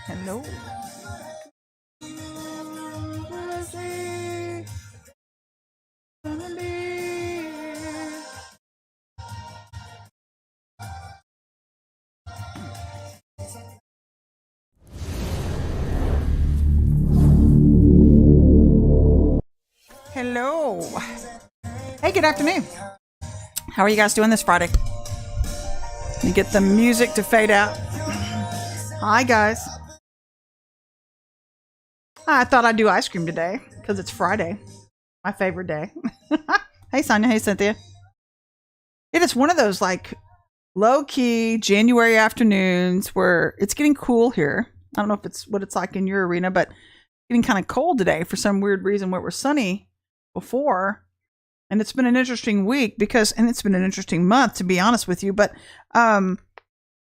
Hello. Hello. Hey, good afternoon. How are you guys doing this Friday? You get the music to fade out. Hi, guys. I thought I'd do ice cream today because it's Friday, my favorite day. Hey, Sonia. Hey, Cynthia. It is one of those like low-key January afternoons where it's getting cool here. I don't know if it's what it's like in your arena, but getting kind of cold today for some weird reason where it was sunny before. And it's been an interesting week and it's been an interesting month, to be honest with you. But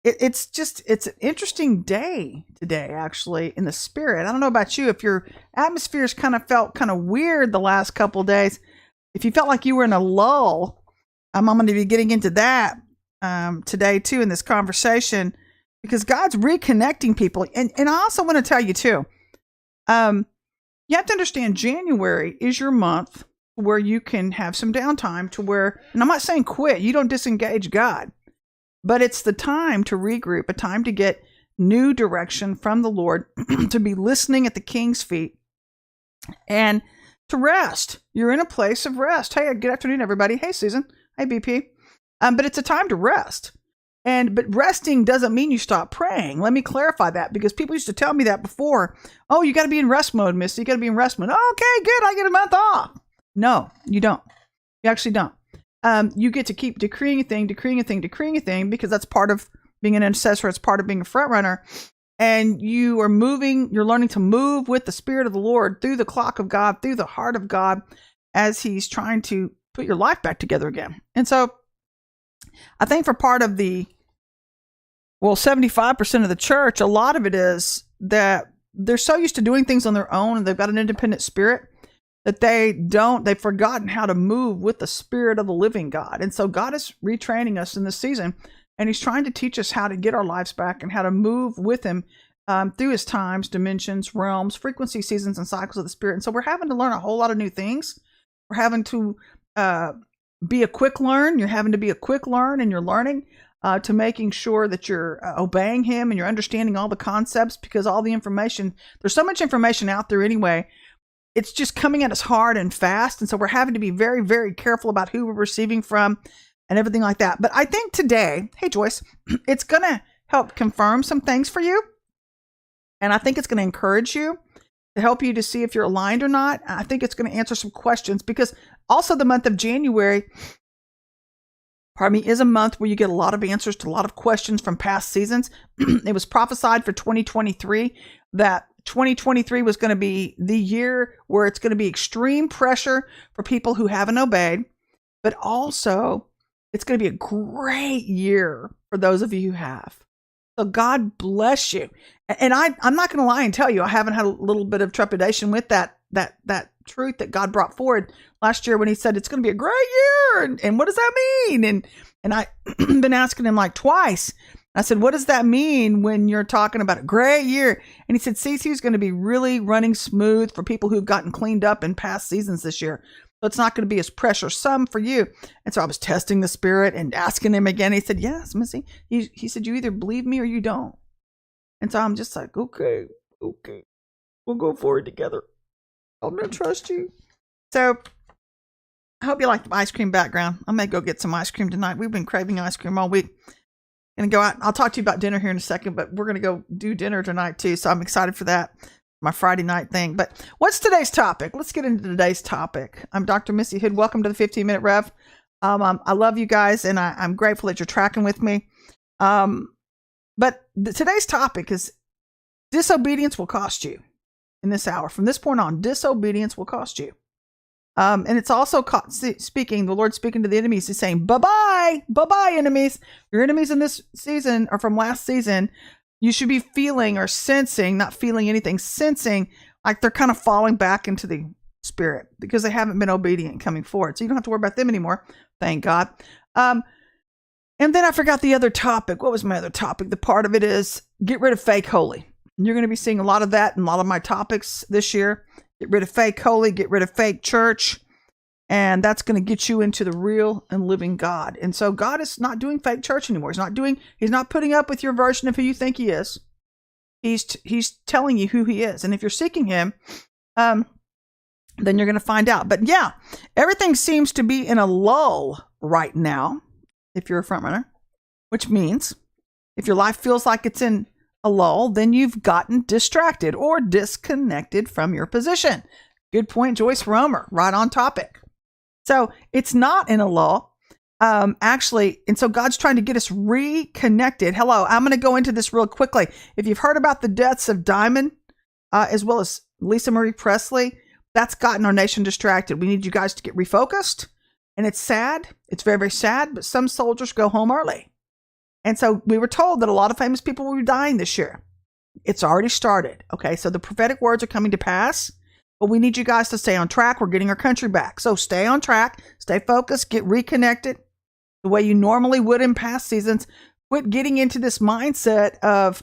it's an interesting day today, actually, in the spirit. I don't know about you. If your atmosphere's kind of felt kind of weird the last couple of days, if you felt like you were in a lull, I'm going to be getting into that today, too, in this conversation, because God's reconnecting people. And I also want to tell you, too, you have to understand January is your month where you can have some downtime to where, and I'm not saying quit, you don't disengage God, but it's the time to regroup, a time to get new direction from the Lord, to be listening at the King's feet, and to rest. You're in a place of rest. Hey, good afternoon, everybody. Hey, Susan. Hey, BP. But it's a time to rest. But resting doesn't mean you stop praying. Let me clarify that, because people used to tell me that before. Oh, you got to be in rest mode, Missy. You got to be in rest mode. Okay, good. I get a month off. No, you don't. You actually don't. You get to keep decreeing a thing, because that's part of being an intercessor. It's part of being a front runner. And you are moving, you're learning to move with the Spirit of the Lord through the clock of God, through the heart of God, as He's trying to put your life back together again. And so I think for part of 75% of the church, a lot of it is that they're so used to doing things on their own, and they've got an independent spirit, that they've forgotten how to move with the Spirit of the living God. And so God is retraining us in this season, and He's trying to teach us how to get our lives back and how to move with Him through His times, dimensions, realms, frequency, seasons, and cycles of the Spirit. And so we're having to learn a whole lot of new things. We're having to be a quick learn. You're having to be a quick learn, and you're learning to making sure that you're obeying Him and you're understanding all the concepts, because all the information, there's so much information out there anyway. It's just coming at us hard and fast. And so we're having to be very, very careful about who we're receiving from and everything like that. But I think today, hey, Joyce, it's going to help confirm some things for you. And I think it's going to encourage you, to help you to see if you're aligned or not. I think it's going to answer some questions, because also the month of January, is a month where you get a lot of answers to a lot of questions from past seasons. It was prophesied for 2023 that 2023 was going to be the year where it's going to be extreme pressure for people who haven't obeyed, but also it's going to be a great year for those of you who have. So God bless you. And I'm not going to lie and tell you, I haven't had a little bit of trepidation with that truth that God brought forward last year when He said it's going to be a great year. And what does that mean? And I been asking Him like twice. I said, what does that mean when you're talking about a great year? And He said, CC is going to be really running smooth for people who've gotten cleaned up in past seasons this year. So it's not going to be as pressuresome for you. And so I was testing the Spirit and asking Him again. He said, yes, Missy. He said, you either believe me or you don't. And so I'm just like, okay, we'll go forward together. I'm going to trust you. So I hope you like the ice cream background. I may go get some ice cream tonight. We've been craving ice cream all week. Going to go out. I'll talk to you about dinner here in a second, but we're going to go do dinner tonight too. So I'm excited for that. my Friday night thing. But what's today's topic? Let's get into today's topic. I'm Dr. Missy Hood. Welcome to the 15-Minute Rev. I love you guys, and I'm grateful that you're tracking with me. But today's topic is disobedience will cost you in this hour. From this point on, disobedience will cost you. And it's also the Lord speaking to the enemies. He's saying, bye-bye, enemies. Your enemies in this season or from last season, you should be feeling or sensing, not feeling anything, sensing like they're kind of falling back into the spirit because they haven't been obedient coming forward. So you don't have to worry about them anymore. Thank God. And then I forgot the other topic. What was my other topic? The part of it is get rid of fake holy. You're going to be seeing a lot of that in a lot of my topics this year. Get rid of fake holy, get rid of fake church. And that's going to get you into the real and living God. And so God is not doing fake church anymore. He's not putting up with your version of who you think he is. He's telling you who he is. And if you're seeking him, then you're going to find out. But yeah, everything seems to be in a lull right now, if you're a front runner, which means if your life feels like it's in a lull, then you've gotten distracted or disconnected from your position. Good point, Joyce Romer, right on topic. So it's not in a lull, actually. And so God's trying to get us reconnected. Hello, I'm going to go into this real quickly. If you've heard about the deaths of Diamond, as well as Lisa Marie Presley, that's gotten our nation distracted. We need you guys to get refocused. And it's sad. It's very, very sad. But some soldiers go home early. And so we were told that a lot of famous people will be dying this year. It's already started. Okay, so the prophetic words are coming to pass. But we need you guys to stay on track. We're getting our country back. So stay on track. Stay focused. Get reconnected the way you normally would in past seasons. Quit getting into this mindset of,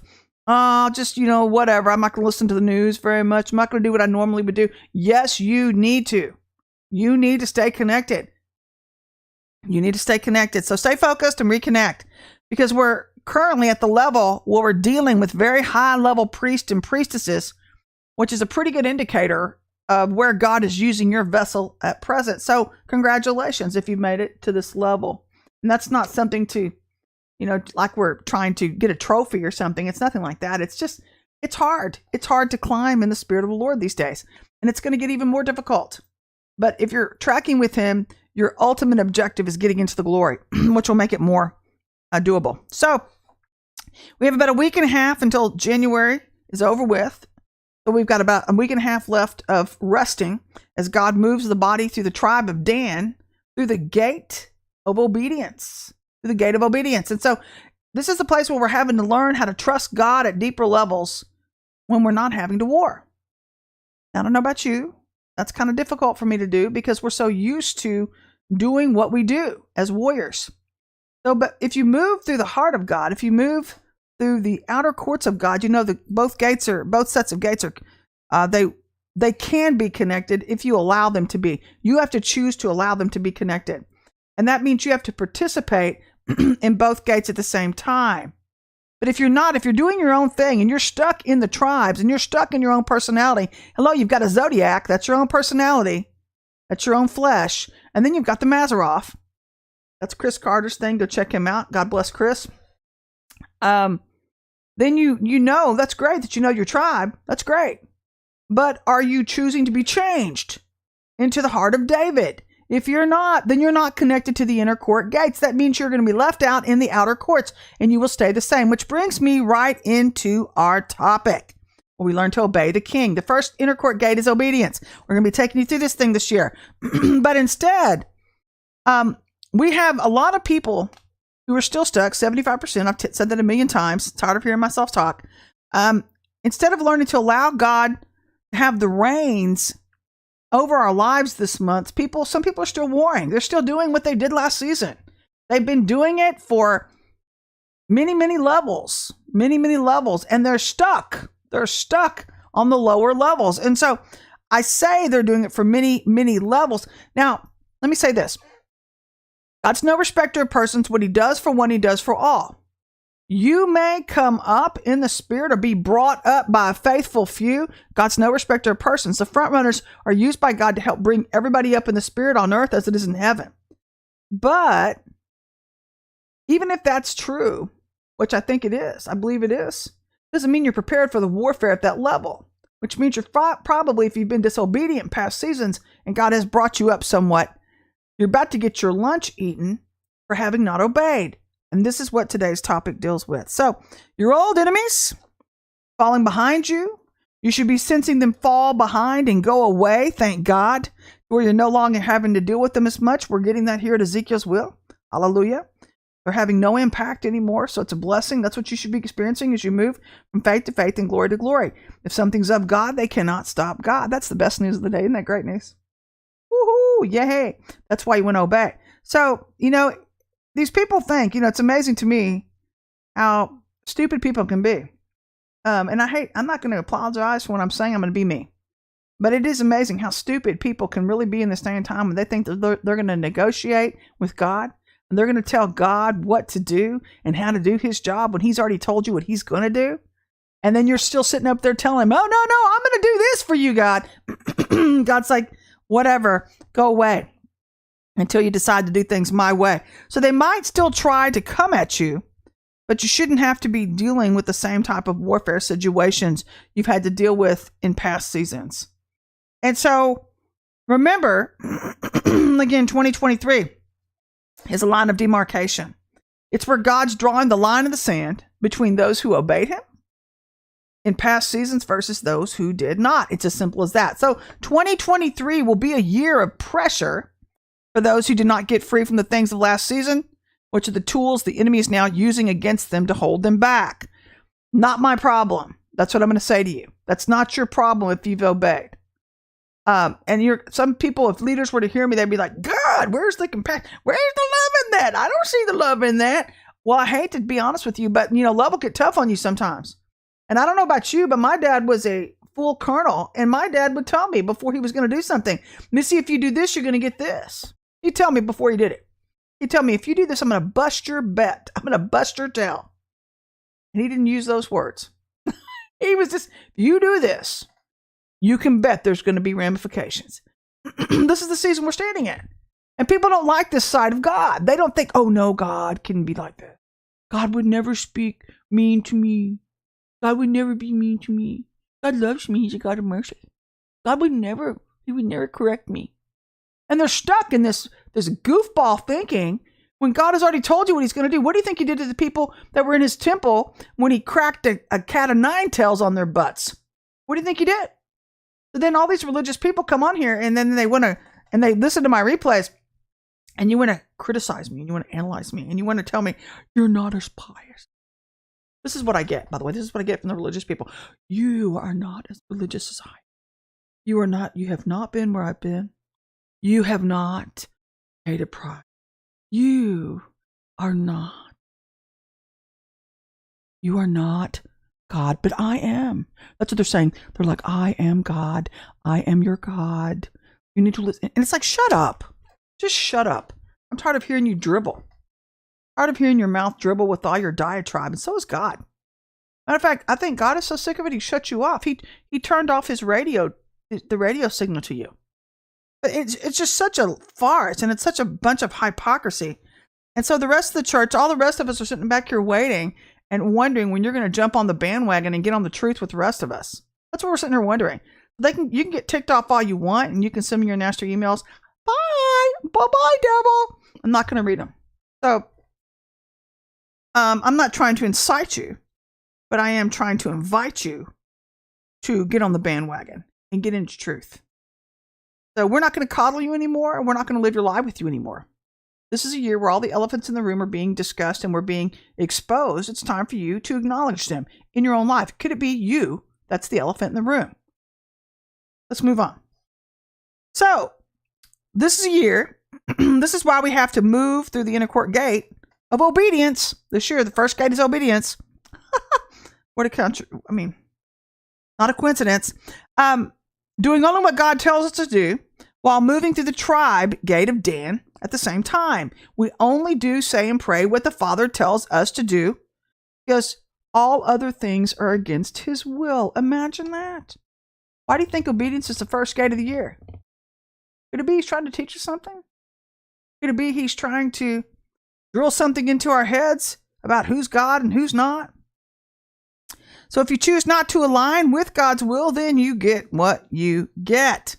just, whatever. I'm not going to listen to the news very much. I'm not going to do what I normally would do. Yes, you need to. You need to stay connected. You need to stay connected. So stay focused and reconnect, because we're currently at the level where we're dealing with very high level priests and priestesses, which is a pretty good indicator of where God is using your vessel at present. So congratulations if you've made it to this level. And that's not something to, like we're trying to get a trophy or something. It's nothing like that. It's just, it's hard. It's hard to climb in the Spirit of the Lord these days. And it's going to get even more difficult. But if you're tracking with him, your ultimate objective is getting into the glory, which will make it more doable. So we have about a week and a half until January is over with. So we've got about a week and a half left of resting as God moves the body through the tribe of Dan through the gate of obedience, And so this is the place where we're having to learn how to trust God at deeper levels when we're not having to war. Now, I don't know about you. That's kind of difficult for me to do because we're so used to doing what we do as warriors. So, but if you move through the heart of God, if you move through the outer courts of God, that both sets of gates are, they can be connected if you allow them to be. You have to choose to allow them to be connected. And that means you have to participate in both gates at the same time. But if you're doing your own thing and you're stuck in the tribes and you're stuck in your own personality, hello, you've got a zodiac, that's your own personality, that's your own flesh. And then you've got the Mazzaroth. That's Chris Carter's thing. Go check him out. God bless Chris. Then that's great that you know your tribe. That's great. But are you choosing to be changed into the heart of David? If you're not, then you're not connected to the inner court gates. That means you're going to be left out in the outer courts and you will stay the same, which brings me right into our topic. Where we learn to obey the king. The first inner court gate is obedience. We're going to be taking you through this thing this year. But instead, we have a lot of people who are still stuck, 75%. I've said that a million times. Tired of hearing myself talk. Instead of learning to allow God to have the reins over our lives this month, some people are still warring. They're still doing what they did last season. They've been doing it for many, many levels, and they're stuck. They're stuck on the lower levels. And so I say they're doing it for many, many levels. Now, let me say this. God's no respecter of persons. What he does for one, he does for all. You may come up in the spirit or be brought up by a faithful few. God's no respecter of persons. The front runners are used by God to help bring everybody up in the spirit on earth as it is in heaven. But even if that's true, which I think it is, I believe it is, doesn't mean you're prepared for the warfare at that level. which means you're probably, if you've been disobedient in past seasons and God has brought you up somewhat, you're about to get your lunch eaten for having not obeyed. And this is what today's topic deals with. So your old enemies falling behind you, you should be sensing them fall behind and go away, thank God, where you're no longer having to deal with them as much. We're getting that here at Ezekiel's will. Hallelujah. They're having no impact anymore, so it's a blessing. That's what you should be experiencing as you move from faith to faith and glory to glory. If something's of God, they cannot stop God. That's the best news of the day. Isn't that great news? Woohoo! Yay! That's why you want to obey. So, these people think, it's amazing to me how stupid people can be. I'm not going to apologize for what I'm saying. I'm going to be me. But it is amazing how stupid people can really be in this day and time when they think that they're going to negotiate with God and they're going to tell God what to do and how to do his job when he's already told you what he's going to do. And then you're still sitting up there telling him, oh, no, I'm going to do this for you, God. God's like, whatever, go away until you decide to do things my way. So they might still try to come at you, but you shouldn't have to be dealing with the same type of warfare situations you've had to deal with in past seasons. And so remember, again, 2023 is a line of demarcation. It's where God's drawing the line in the sand between those who obeyed him in past seasons versus those who did not. It's as simple as that. So 2023 will be a year of pressure for those who did not get free from the things of last season, which are the tools the enemy is now using against them to hold them back. Not my problem. That's what I'm going to say to you. That's not your problem if you've obeyed. Some people, if leaders were to hear me, they'd be like, God, where's the compassion? Where's the love in that? I don't see the love in that. Well, I hate to be honest with you, but love will get tough on you sometimes. And I don't know about you, but my dad was a full colonel, and my dad would tell me before he was going to do something, Missy, if you do this, you're going to get this. He'd tell me before he did it. He'd tell me, if you do this, I'm going to bust your bet. I'm going to bust your tail. And he didn't use those words. He was just, you do this, you can bet there's going to be ramifications. This is the season we're standing in. And people don't like this side of God. They don't think, oh no, God can be like that. God would never speak mean to me. God would never be mean to me. God loves me. He's a God of mercy. He would never correct me. And they're stuck in this goofball thinking when God has already told you what he's going to do. What do you think he did to the people that were in his temple when he cracked a cat of nine tails on their butts? What do you think he did? So then all these religious people come on here and then they listen to my replays and you want to criticize me and you want to analyze me and you want to tell me you're not as pious. This is what I get, by the way. This is what I get from the religious people. You are not as religious as I. You have not been where I've been. You have not paid a price. You are not God, but I am. That's what they're saying. They're like, I am God. I am your God. You need to listen. And it's like, shut up. Just shut up. I'm tired of hearing you dribble. I'm tired of hearing your mouth dribble with all your diatribe. And so is God. Matter of fact, I think God is so sick of it, he shut you off. He turned off the radio signal to you. But it's just such a farce, and it's such a bunch of hypocrisy. And so the rest of the church, all the rest of us are sitting back here waiting and wondering when you're going to jump on the bandwagon and get on the truth with the rest of us. That's what we're sitting here wondering. You can get ticked off all you want, and you can send me your nasty emails. Bye, devil. I'm not going to read them. So I'm not trying to incite you, but I am trying to invite you to get on the bandwagon and get into truth. So we're not going to coddle you anymore, and we're not going to live your life with you anymore. This is a year where all the elephants in the room are being discussed and we're being exposed. It's time for you to acknowledge them in your own life. Could it be you that's the elephant in the room? Let's move on. So this is a year. This is why we have to move through the inner court gate of obedience. This year, the first gate is obedience. What a country. I mean, not a coincidence. Doing only what God tells us to do while moving through the tribe gate of Dan at the same time. We only do, say, and pray what the Father tells us to do because all other things are against his will. Imagine that. Why do you think obedience is the first gate of the year? Could it be he's trying to teach us something? Could it be he's trying to drill something into our heads about who's God and who's not? So if you choose not to align with God's will, then you get what you get.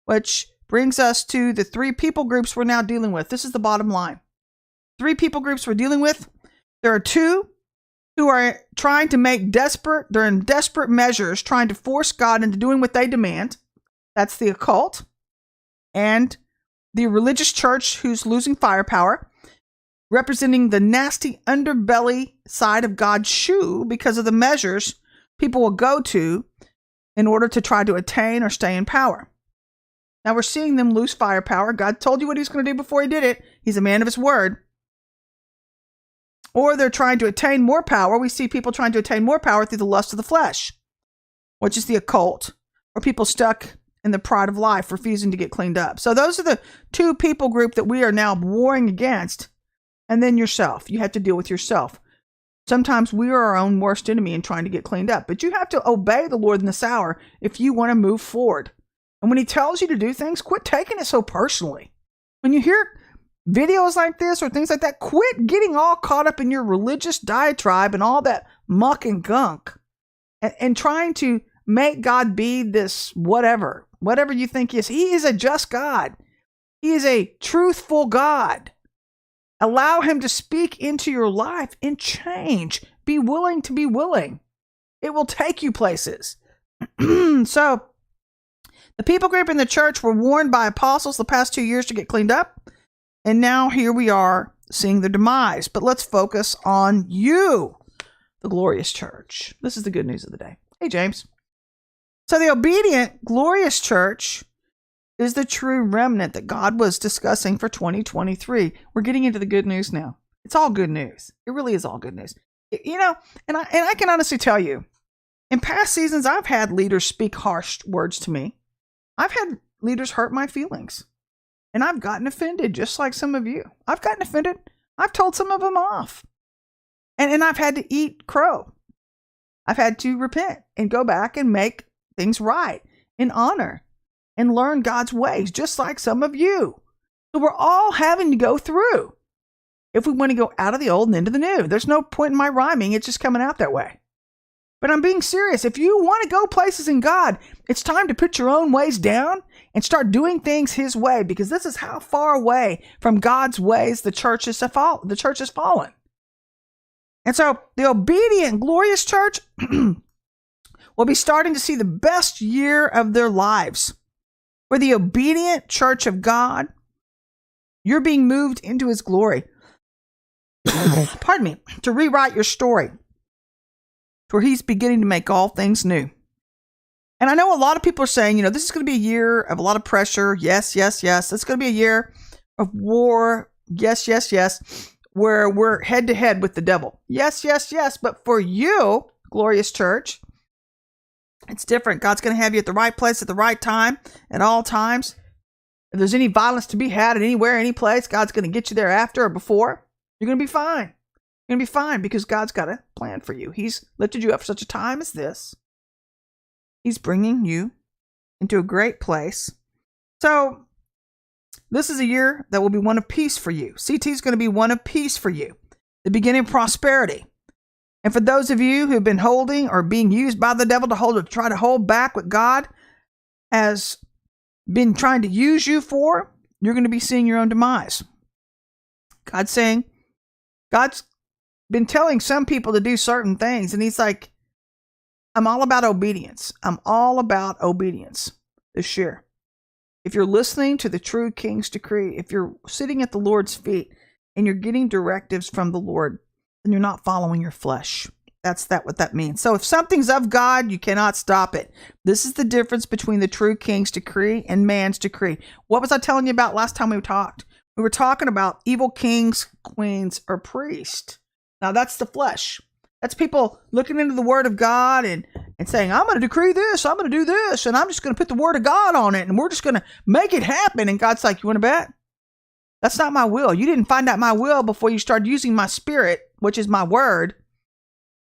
Which brings us to the 3 people groups we're now dealing with. This is the bottom line. 3 people groups we're dealing with. There are 2 who are trying to they're in desperate measures, trying to force God into doing what they demand. That's the occult. And the religious church who's losing firepower, representing the nasty underbelly side of God's shoe because of the measures people will go to in order to try to attain or stay in power. Now we're seeing them lose firepower. God told you what he's going to do before he did it. He's a man of his word. Or they're trying to attain more power. We see people trying to attain more power through the lust of the flesh, which is the occult, or people stuck in the pride of life, refusing to get cleaned up. So those are the 2 people group that we are now warring against. And then yourself. You have to deal with yourself. Sometimes we are our own worst enemy in trying to get cleaned up. But you have to obey the Lord in this hour if you want to move forward. And when he tells you to do things, quit taking it so personally. When you hear videos like this or things like that, quit getting all caught up in your religious diatribe and all that muck and gunk and trying to make God be this whatever you think he is. He is a just God. He is a truthful God. Allow him to speak into your life and change. Be willing to be willing. It will take you places. So the people group in the church were warned by apostles the past 2 years to get cleaned up. And now here we are seeing their demise. But let's focus on you, the glorious church. This is the good news of the day. Hey, James. So the obedient, glorious church is the true remnant that God was discussing for 2023. We're getting into the good news now. It's all good news. It really is all good news. You know, and I can honestly tell you, in past seasons, I've had leaders speak harsh words to me. I've had leaders hurt my feelings. And I've gotten offended, just like some of you. I've gotten offended. I've told some of them off. And I've had to eat crow. I've had to repent and go back and make things right in honor and learn God's ways, just like some of you. So we're all having to go through if we want to go out of the old and into the new. There's no point in my rhyming. It's just coming out that way. But I'm being serious. If you want to go places in God, it's time to put your own ways down and start doing things his way, because this is how far away from God's ways the church has fallen. And so the obedient, glorious church will be starting to see the best year of their lives. For the obedient church of God, you're being moved into his glory. Pardon me, to rewrite your story, where he's beginning to make all things new. And I know a lot of people are saying, this is going to be a year of a lot of pressure. Yes, yes, yes. It's going to be a year of war. Yes, yes, yes. Where we're head to head with the devil. Yes, yes, yes. But for you, glorious church, it's different. God's going to have you at the right place at the right time at all times. If there's any violence to be had anywhere, any place, God's going to get you there after or before. You're going to be fine. You're going to be fine because God's got a plan for you. He's lifted you up for such a time as this. He's bringing you into a great place. So this is a year that will be one of peace for you. CT is going to be one of peace for you. The beginning of prosperity. And for those of you who've been holding or being used by the devil to try to hold back what God has been trying to use you for, you're going to be seeing your own demise. God's been telling some people to do certain things, and he's like, I'm all about obedience. I'm all about obedience this year. If you're listening to the true King's decree, if you're sitting at the Lord's feet and you're getting directives from the Lord, then you're not following your flesh. That's what that means. So if something's of God, you cannot stop it. This is the difference between the true King's decree and man's decree. What was I telling you about last time we talked? We were talking about evil kings, queens, or priests. Now that's the flesh. That's people looking into the word of God and saying, I'm going to decree this, I'm going to do this, and I'm just going to put the word of God on it, and we're just going to make it happen. And God's like, you want to bet? That's not my will. You didn't find out my will before you started using my spirit, which is my word,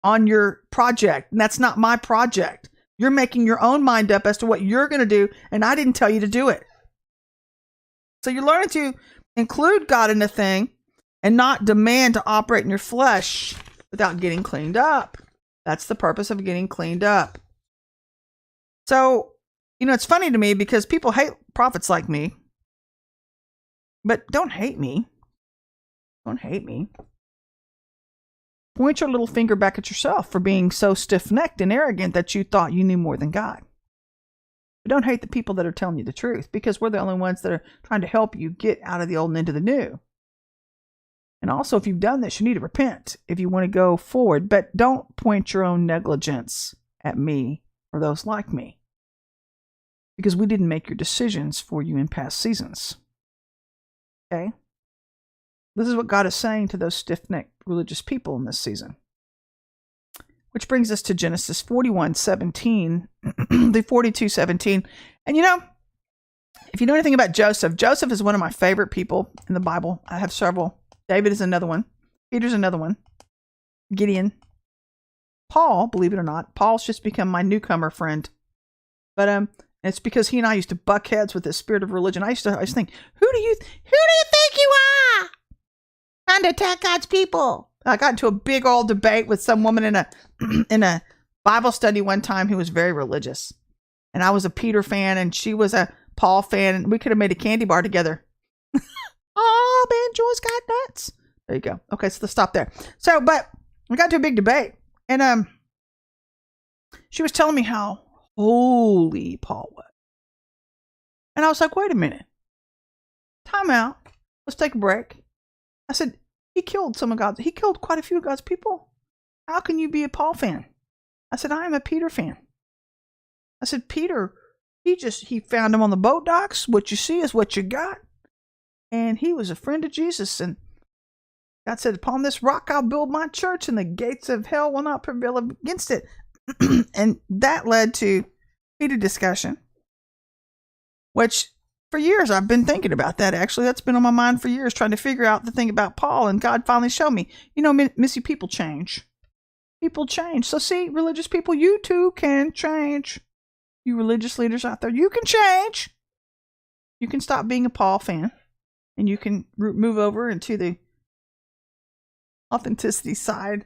on your project. And that's not my project. You're making your own mind up as to what you're going to do, and I didn't tell you to do it. So you're learning to include God in the thing and not demand to operate in your flesh without getting cleaned up. That's the purpose of getting cleaned up. So, it's funny to me because people hate prophets like me. But don't hate me. Don't hate me. Point your little finger back at yourself for being so stiff-necked and arrogant that you thought you knew more than God. But don't hate the people that are telling you the truth, because we're the only ones that are trying to help you get out of the old and into the new. And also, if you've done this, you need to repent if you want to go forward. But don't point your own negligence at me or those like me, because we didn't make your decisions for you in past seasons. Okay? This is what God is saying to those stiff-necked religious people in this season. Which brings us to Genesis 41:17, the 42:17. And if you know anything about Joseph, Joseph is one of my favorite people in the Bible. I have several. David is another one. Peter's another one. Gideon. Paul, believe it or not, Paul's just become my newcomer friend. But it's because he and I used to buck heads with this spirit of religion. I used to think, who do you think you are? Trying to attack God's people. I got into a big old debate with some woman in a Bible study one time who was very religious. And I was a Peter fan and she was a Paul fan, and we could have made a candy bar together. Oh, man, Joy's got nuts. There you go. Okay, so let's stop there. So, but we got to a big debate, and she was telling me how holy Paul was. And I was like, wait a minute. Time out. Let's take a break. I said, he killed quite a few of God's people. How can you be a Paul fan? I said, I am a Peter fan. I said, Peter, he found him on the boat docks. What you see is what you got. And he was a friend of Jesus. And God said, upon this rock I'll build my church, and the gates of hell will not prevail against it. And that led to heated discussion, which for years I've been thinking about that. Actually, that's been on my mind for years, trying to figure out the thing about Paul. And God finally showed me, Missy, people change. People change. So see, religious people, you too can change. You religious leaders out there, you can change. You can stop being a Paul fan, and you can move over into the authenticity side.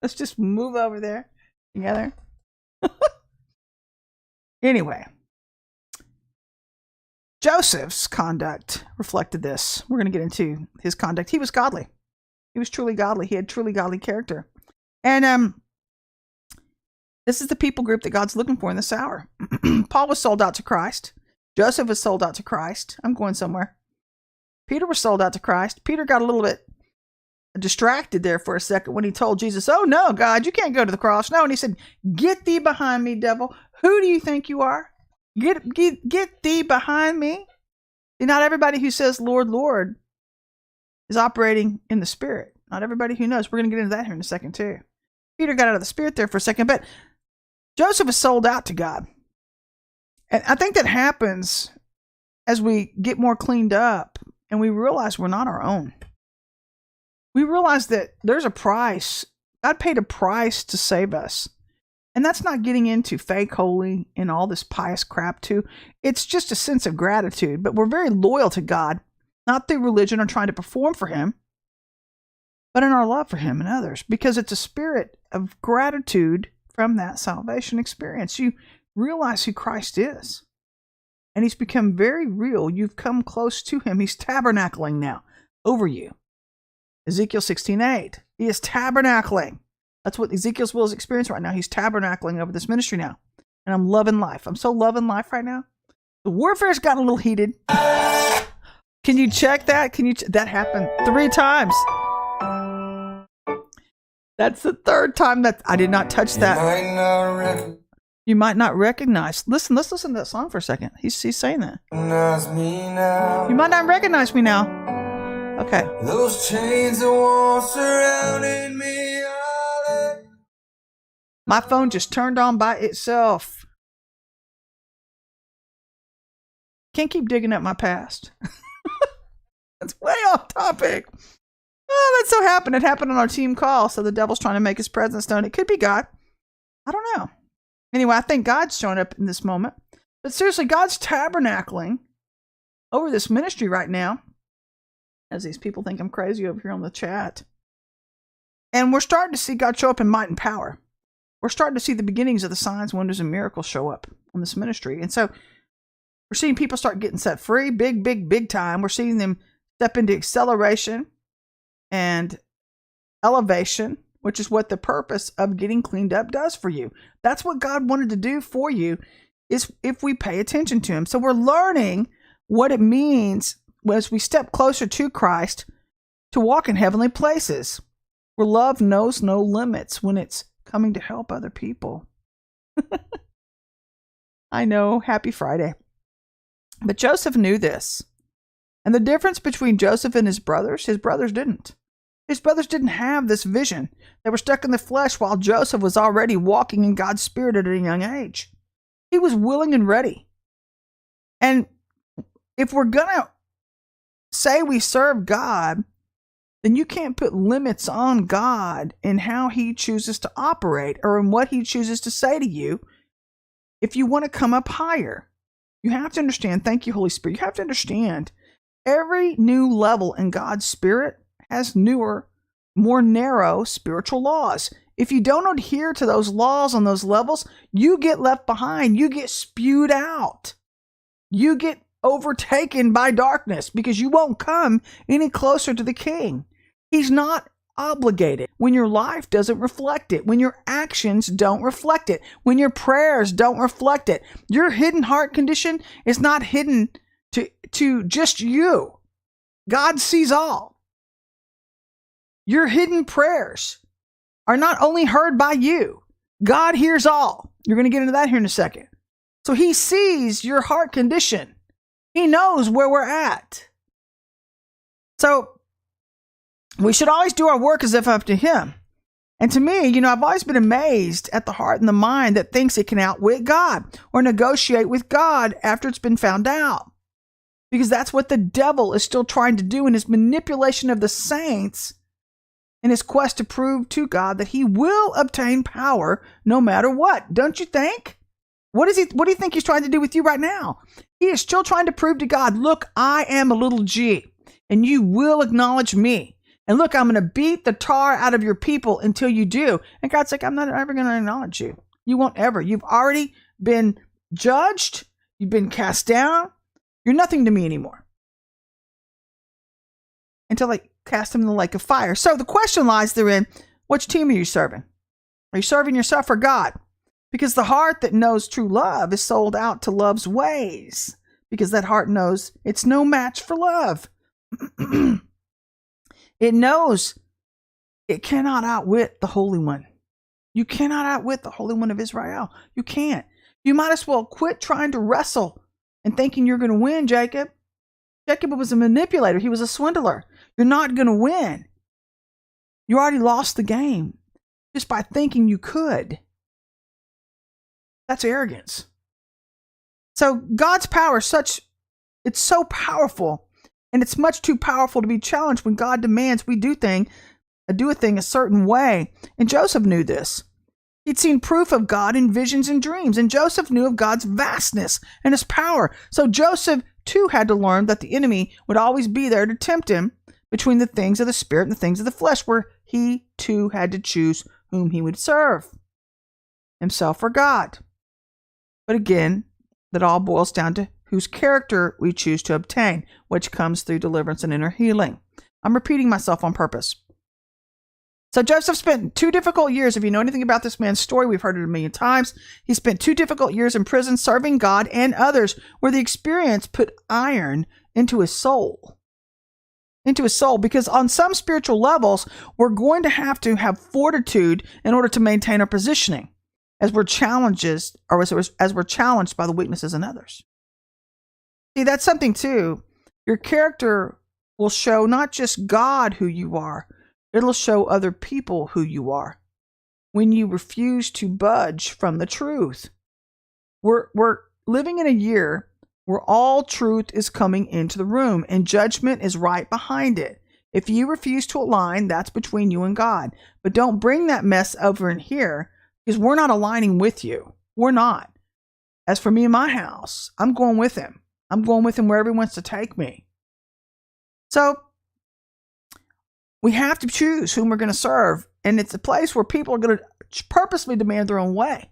Let's just move over there together. Anyway, Joseph's conduct reflected this. We're going to get into his conduct. He was godly. He was truly godly. He had truly godly character. And this is the people group that God's looking for in this hour. Paul was sold out to Christ. Joseph was sold out to Christ. I'm going somewhere. Peter was sold out to Christ. Peter got a little bit distracted there for a second when he told Jesus, oh no, God, you can't go to the cross. No. And he said, get thee behind me, devil. Who do you think you are? Get thee behind me. See, not everybody who says, Lord, Lord, is operating in the Spirit. Not everybody who knows. We're going to get into that here in a second too. Peter got out of the Spirit there for a second, but Joseph is sold out to God. And I think that happens as we get more cleaned up and we realize we're not our own. We realize that there's a price. God paid a price to save us. And that's not getting into fake holy and all this pious crap too. It's just a sense of gratitude. But we're very loyal to God, not through religion or trying to perform for Him, but in our love for Him and others, because it's a spirit of gratitude from that salvation experience. You realize who Christ is, and He's become very real. You've come close to Him. He's tabernacling now over you. Ezekiel 16:8. He is tabernacling. That's what Ezekiel's will is experiencing right now. He's tabernacling over this ministry now. And I'm loving life. I'm so loving life right now. The warfare's gotten a little heated. Can you check that? That happened 3 times. That's the 3rd time that I did not touch that. You might not recognize. Listen, let's listen to that song for a second. He's saying that. You might not recognize me now. Okay. Those chains that once surrounded me. My phone just turned on by itself. Can't keep digging up my past. That's way off topic. Oh, that so happened. It happened on our team call. So the devil's trying to make his presence known. It could be God. I don't know. Anyway, I think God's showing up in this moment. But seriously, God's tabernacling over this ministry right now. As these people think I'm crazy over here on the chat. And we're starting to see God show up in might and power. we're starting to see the beginnings of the signs, wonders, and miracles show up on this ministry. And so we're seeing people start getting set free, big time. We're seeing them step into acceleration and elevation, which is what the purpose of getting cleaned up does for you. That's what God wanted to do for you, is if we pay attention to him. So we're learning what it means as we step closer to Christ to walk in heavenly places, where love knows no limits when it's coming to help other people. I know, happy Friday. But Joseph knew this. And the difference between Joseph and his brothers didn't. His brothers didn't have this vision. They were stuck in the flesh, while Joseph was already walking in God's Spirit at a young age. He was willing and ready. And if we're going to say we serve God, then you can't put limits on God in how he chooses to operate or in what he chooses to say to you. If you want to come up higher, you have to understand, thank you, Holy Spirit, you have to understand every new level in God's Spirit has newer, more narrow spiritual laws. If you don't adhere to those laws on those levels, you get left behind. You get spewed out. You get overtaken by darkness because you won't come any closer to the King. He's not obligated when your life doesn't reflect it, when your actions don't reflect it, when your prayers don't reflect it. Your hidden heart condition is not hidden to just you. God sees all. Your hidden prayers are not only heard by you, God hears all. You're going to get into that here in a second. So he sees your heart condition. He knows where we're at. So we should always do our work as if up to him. And to me, I've always been amazed at the heart and the mind that thinks it can outwit God or negotiate with God after it's been found out. Because that's what the devil is still trying to do in his manipulation of the saints, in his quest to prove to God that he will obtain power no matter what. Don't you think? What do you think he's trying to do with you right now? He is still trying to prove to God, look, I am a little g, and you will acknowledge me. And look, I'm going to beat the tar out of your people until you do. And God's like, I'm not ever going to acknowledge you. You won't ever. You've already been judged. You've been cast down. You're nothing to me anymore. Until I cast him in the lake of fire. So the question lies therein, which team are you serving? Are you serving yourself or God? Because the heart that knows true love is sold out to love's ways. Because that heart knows it's no match for love. It knows it cannot outwit the Holy One. You cannot outwit the Holy One of Israel. You can't. You might as well quit trying to wrestle and thinking you're going to win, Jacob. Jacob was a manipulator. He was a swindler. You're not going to win. You already lost the game just by thinking you could. That's arrogance. So God's power is it's so powerful. And it's much too powerful to be challenged when God demands we do a thing a certain way. And Joseph knew this. He'd seen proof of God in visions and dreams. And Joseph knew of God's vastness and his power. So Joseph, too, had to learn that the enemy would always be there to tempt him between the things of the spirit and the things of the flesh, where he, too, had to choose whom he would serve, himself or God. But again, that all boils down to whose character we choose to obtain, which comes through deliverance and inner healing. I'm repeating myself on purpose. So Joseph spent 2 difficult years. If you know anything about this man's story, we've heard it a million times. He spent 2 difficult years in prison serving God and others, where the experience put iron into his soul. Because on some spiritual levels, we're going to have fortitude in order to maintain our positioning as we're challenged by the weaknesses in others. See, that's something too. Your character will show not just God who you are, it'll show other people who you are when you refuse to budge from the truth. We're living in a year where all truth is coming into the room and judgment is right behind it. If you refuse to align, that's between you and God. But don't bring that mess over in here, because we're not aligning with you. We're not. As for me and my house, I'm going with him. I'm going with him wherever he wants to take me. So we have to choose whom we're going to serve. And it's a place where people are going to purposely demand their own way.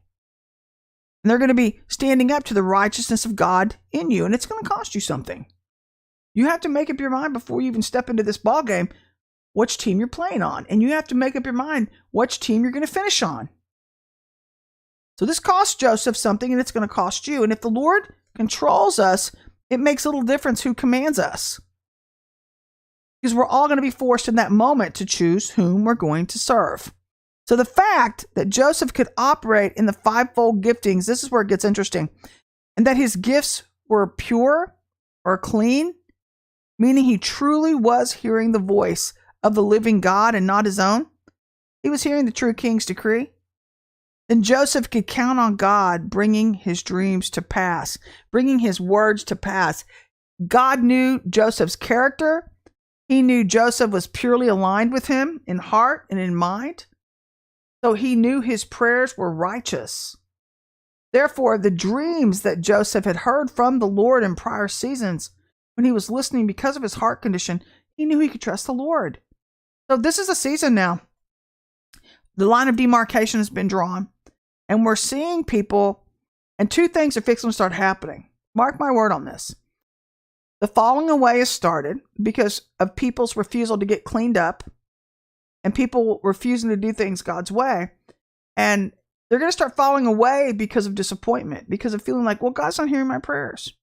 And they're going to be standing up to the righteousness of God in you. And it's going to cost you something. You have to make up your mind before you even step into this ball game, which team you're playing on. And you have to make up your mind which team you're going to finish on. So this cost Joseph something, and it's going to cost you. And if the Lord controls us, it makes little difference who commands us. Because we're all going to be forced in that moment to choose whom we're going to serve. So the fact that Joseph could operate in the fivefold giftings, this is where it gets interesting, and that his gifts were pure or clean, meaning he truly was hearing the voice of the living God and not his own. He was hearing the true king's decree. Then Joseph could count on God bringing his dreams to pass, bringing his words to pass. God knew Joseph's character. He knew Joseph was purely aligned with him in heart and in mind. So he knew his prayers were righteous. Therefore, the dreams that Joseph had heard from the Lord in prior seasons, when he was listening because of his heart condition, he knew he could trust the Lord. So this is a season now. The line of demarcation has been drawn, and we're seeing people, and two things are fixing to start happening. Mark my word on this. The falling away has started because of people's refusal to get cleaned up and people refusing to do things God's way. And they're going to start falling away because of disappointment, because of feeling like, well, God's not hearing my prayers.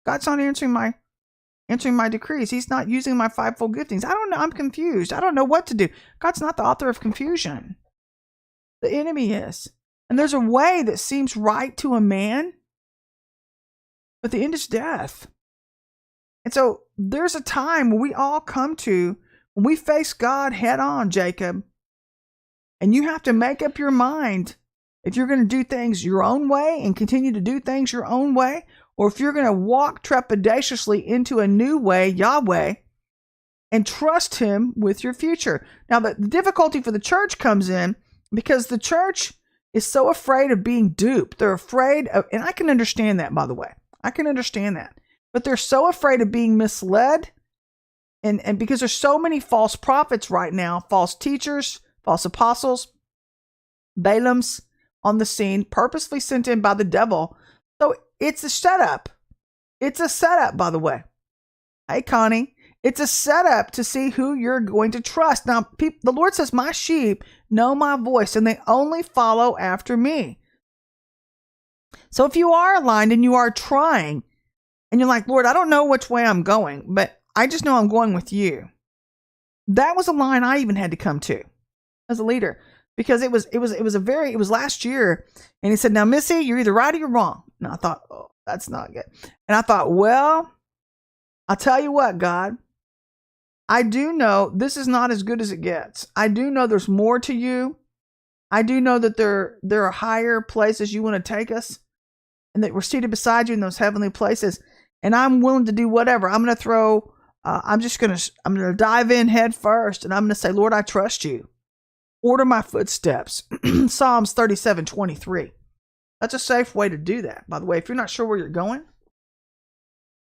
God's not answering my decrees. He's not using my fivefold giftings. I don't know. I'm confused. I don't know what to do. God's not the author of confusion. The enemy is. And there's a way that seems right to a man, but the end is death. And so there's a time when we all come to, when we face God head on, Jacob, and you have to make up your mind if you're going to do things your own way and continue to do things your own way, or if you're going to walk trepidatiously into a new way, Yahweh, and trust him with your future. Now, the difficulty for the church comes in because the church is so afraid of being duped. They're afraid of, and I can understand that, by the way. I can understand that. But they're so afraid of being misled. And because there's so many false prophets right now, false teachers, false apostles, Balaams on the scene, purposely sent in by the devil. So it's a setup. It's a setup, by the way. Hey, Connie. It's a setup to see who you're going to trust. Now, the Lord says, my sheep know my voice and they only follow after me. So if you are aligned and you are trying, and you're like, Lord, I don't know which way I'm going, but I just know I'm going with you. That was a line I even had to come to as a leader, because it was last year. And he said, now, Missy, you're either right or you're wrong. And I thought, oh, that's not good. And I thought, well, I'll tell you what, God, I do know this is not as good as it gets. I do know there's more to you. I do know that there are higher places you want to take us, and that we're seated beside you in those heavenly places. And I'm willing to do whatever. I'm going to dive in head first. And I'm going to say, Lord, I trust you. Order my footsteps. Psalms 37:23. That's a safe way to do that. By the way, if you're not sure where you're going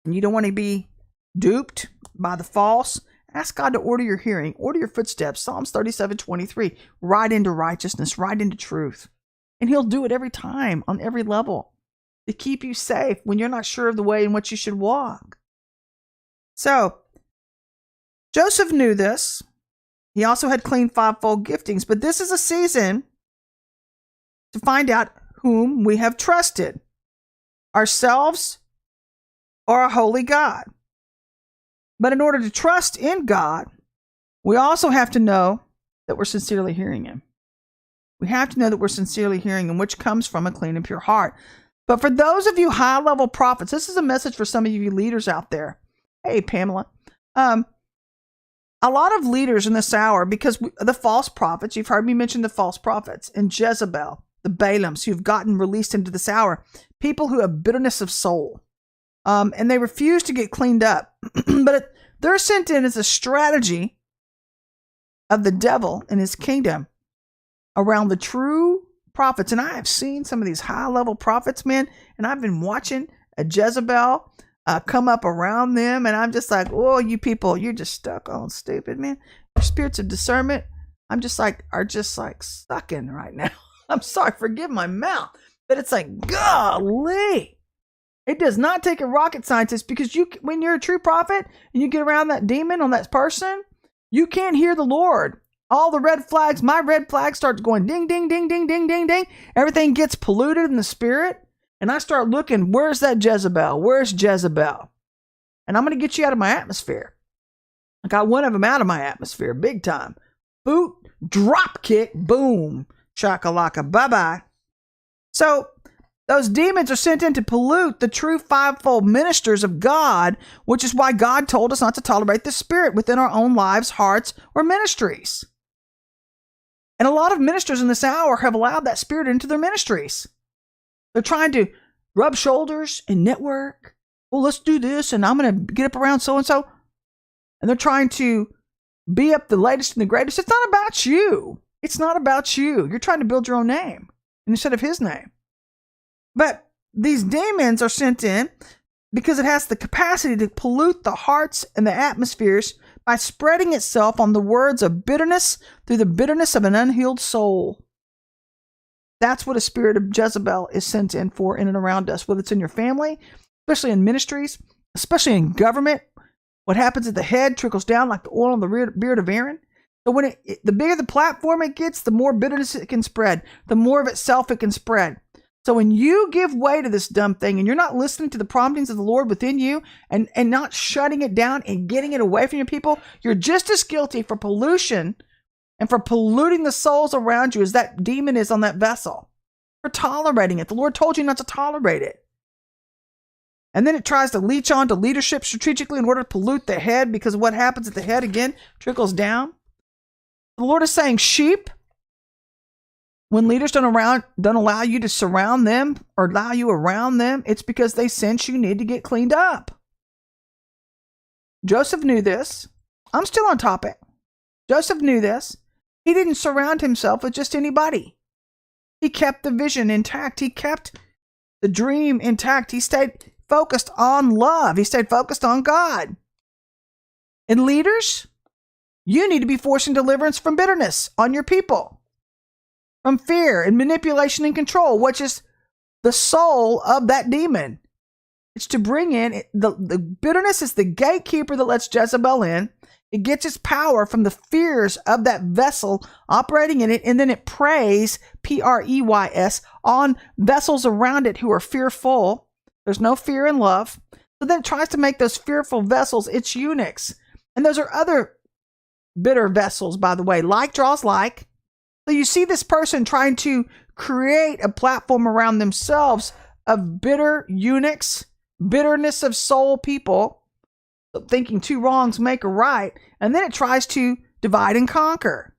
and you don't want to be duped by the false, ask God to order your hearing, order your footsteps. Psalms 37:23. Right into righteousness, right into truth. And he'll do it every time on every level, to keep you safe when you're not sure of the way in which you should walk. So, Joseph knew this. He also had clean fivefold giftings, but this is a season to find out whom we have trusted, ourselves or a holy God. But in order to trust in God, we also have to know that we're sincerely hearing him. We have to know that we're sincerely hearing him, which comes from a clean and pure heart. But for those of you high-level prophets, this is a message for some of you leaders out there. Hey, Pamela. A lot of leaders in this hour, because the false prophets, you've heard me mention the false prophets, and Jezebel, the Balaams, who've gotten released into this hour, people who have bitterness of soul, and they refuse to get cleaned up. But they're sent in as a strategy of the devil and his kingdom around the true prophets. And I have seen some of these high-level prophets, man, and I've been watching a Jezebel come up around them, and I'm just like, oh, you people, you're just stuck on stupid, man. Your spirits of discernment, are just like sucking right now. I'm sorry, forgive my mouth, but it's like, golly. It does not take a rocket scientist, because when you're a true prophet and you get around that demon on that person, you can't hear the Lord. All the red flags, my red flag starts going ding, ding, ding, ding, ding, ding, ding. Everything gets polluted in the spirit. And I start looking, where's that Jezebel? Where's Jezebel? And I'm going to get you out of my atmosphere. I got one of them out of my atmosphere, big time. Boot, drop kick, boom, shakalaka, bye-bye. So those demons are sent in to pollute the true fivefold ministers of God, which is why God told us not to tolerate the spirit within our own lives, hearts, or ministries. And a lot of ministers in this hour have allowed that spirit into their ministries. They're trying to rub shoulders and network. Well, let's do this, and I'm going to get up around so-and-so. And they're trying to be up the latest and the greatest. It's not about you. It's not about you. You're trying to build your own name instead of his name. But these demons are sent in because it has the capacity to pollute the hearts and the atmospheres by spreading itself on the words of bitterness through the bitterness of an unhealed soul. That's what a spirit of Jezebel is sent in for in and around us, whether it's in your family, especially in ministries, especially in government. What happens at the head trickles down like the oil on the beard of Aaron. So when the bigger the platform it gets, the more bitterness it can spread, the more of itself it can spread. So when you give way to this dumb thing and you're not listening to the promptings of the Lord within you and not shutting it down and getting it away from your people, you're just as guilty for pollution and for polluting the souls around you as that demon is on that vessel. For tolerating it. The Lord told you not to tolerate it. And then it tries to leech on to leadership strategically in order to pollute the head, because what happens at the head again trickles down. The Lord is saying, sheep, when leaders don't allow you to surround them or allow you around them, it's because they sense you need to get cleaned up. Joseph knew this. I'm still on topic. Joseph knew this. He didn't surround himself with just anybody. He kept the vision intact. He kept the dream intact. He stayed focused on love. He stayed focused on God. And leaders, you need to be forcing deliverance from bitterness on your people. From fear and manipulation and control, which is the soul of that demon. It's to bring in, the bitterness is the gatekeeper that lets Jezebel in. It gets its power from the fears of that vessel operating in it, and then it preys, P-R-E-Y-S, on vessels around it who are fearful. There's no fear in love. So then it tries to make those fearful vessels its eunuchs. And those are other bitter vessels, by the way. Like draws like. So you see this person trying to create a platform around themselves of bitter eunuchs, bitterness of soul people, thinking two wrongs make a right, and then it tries to divide and conquer.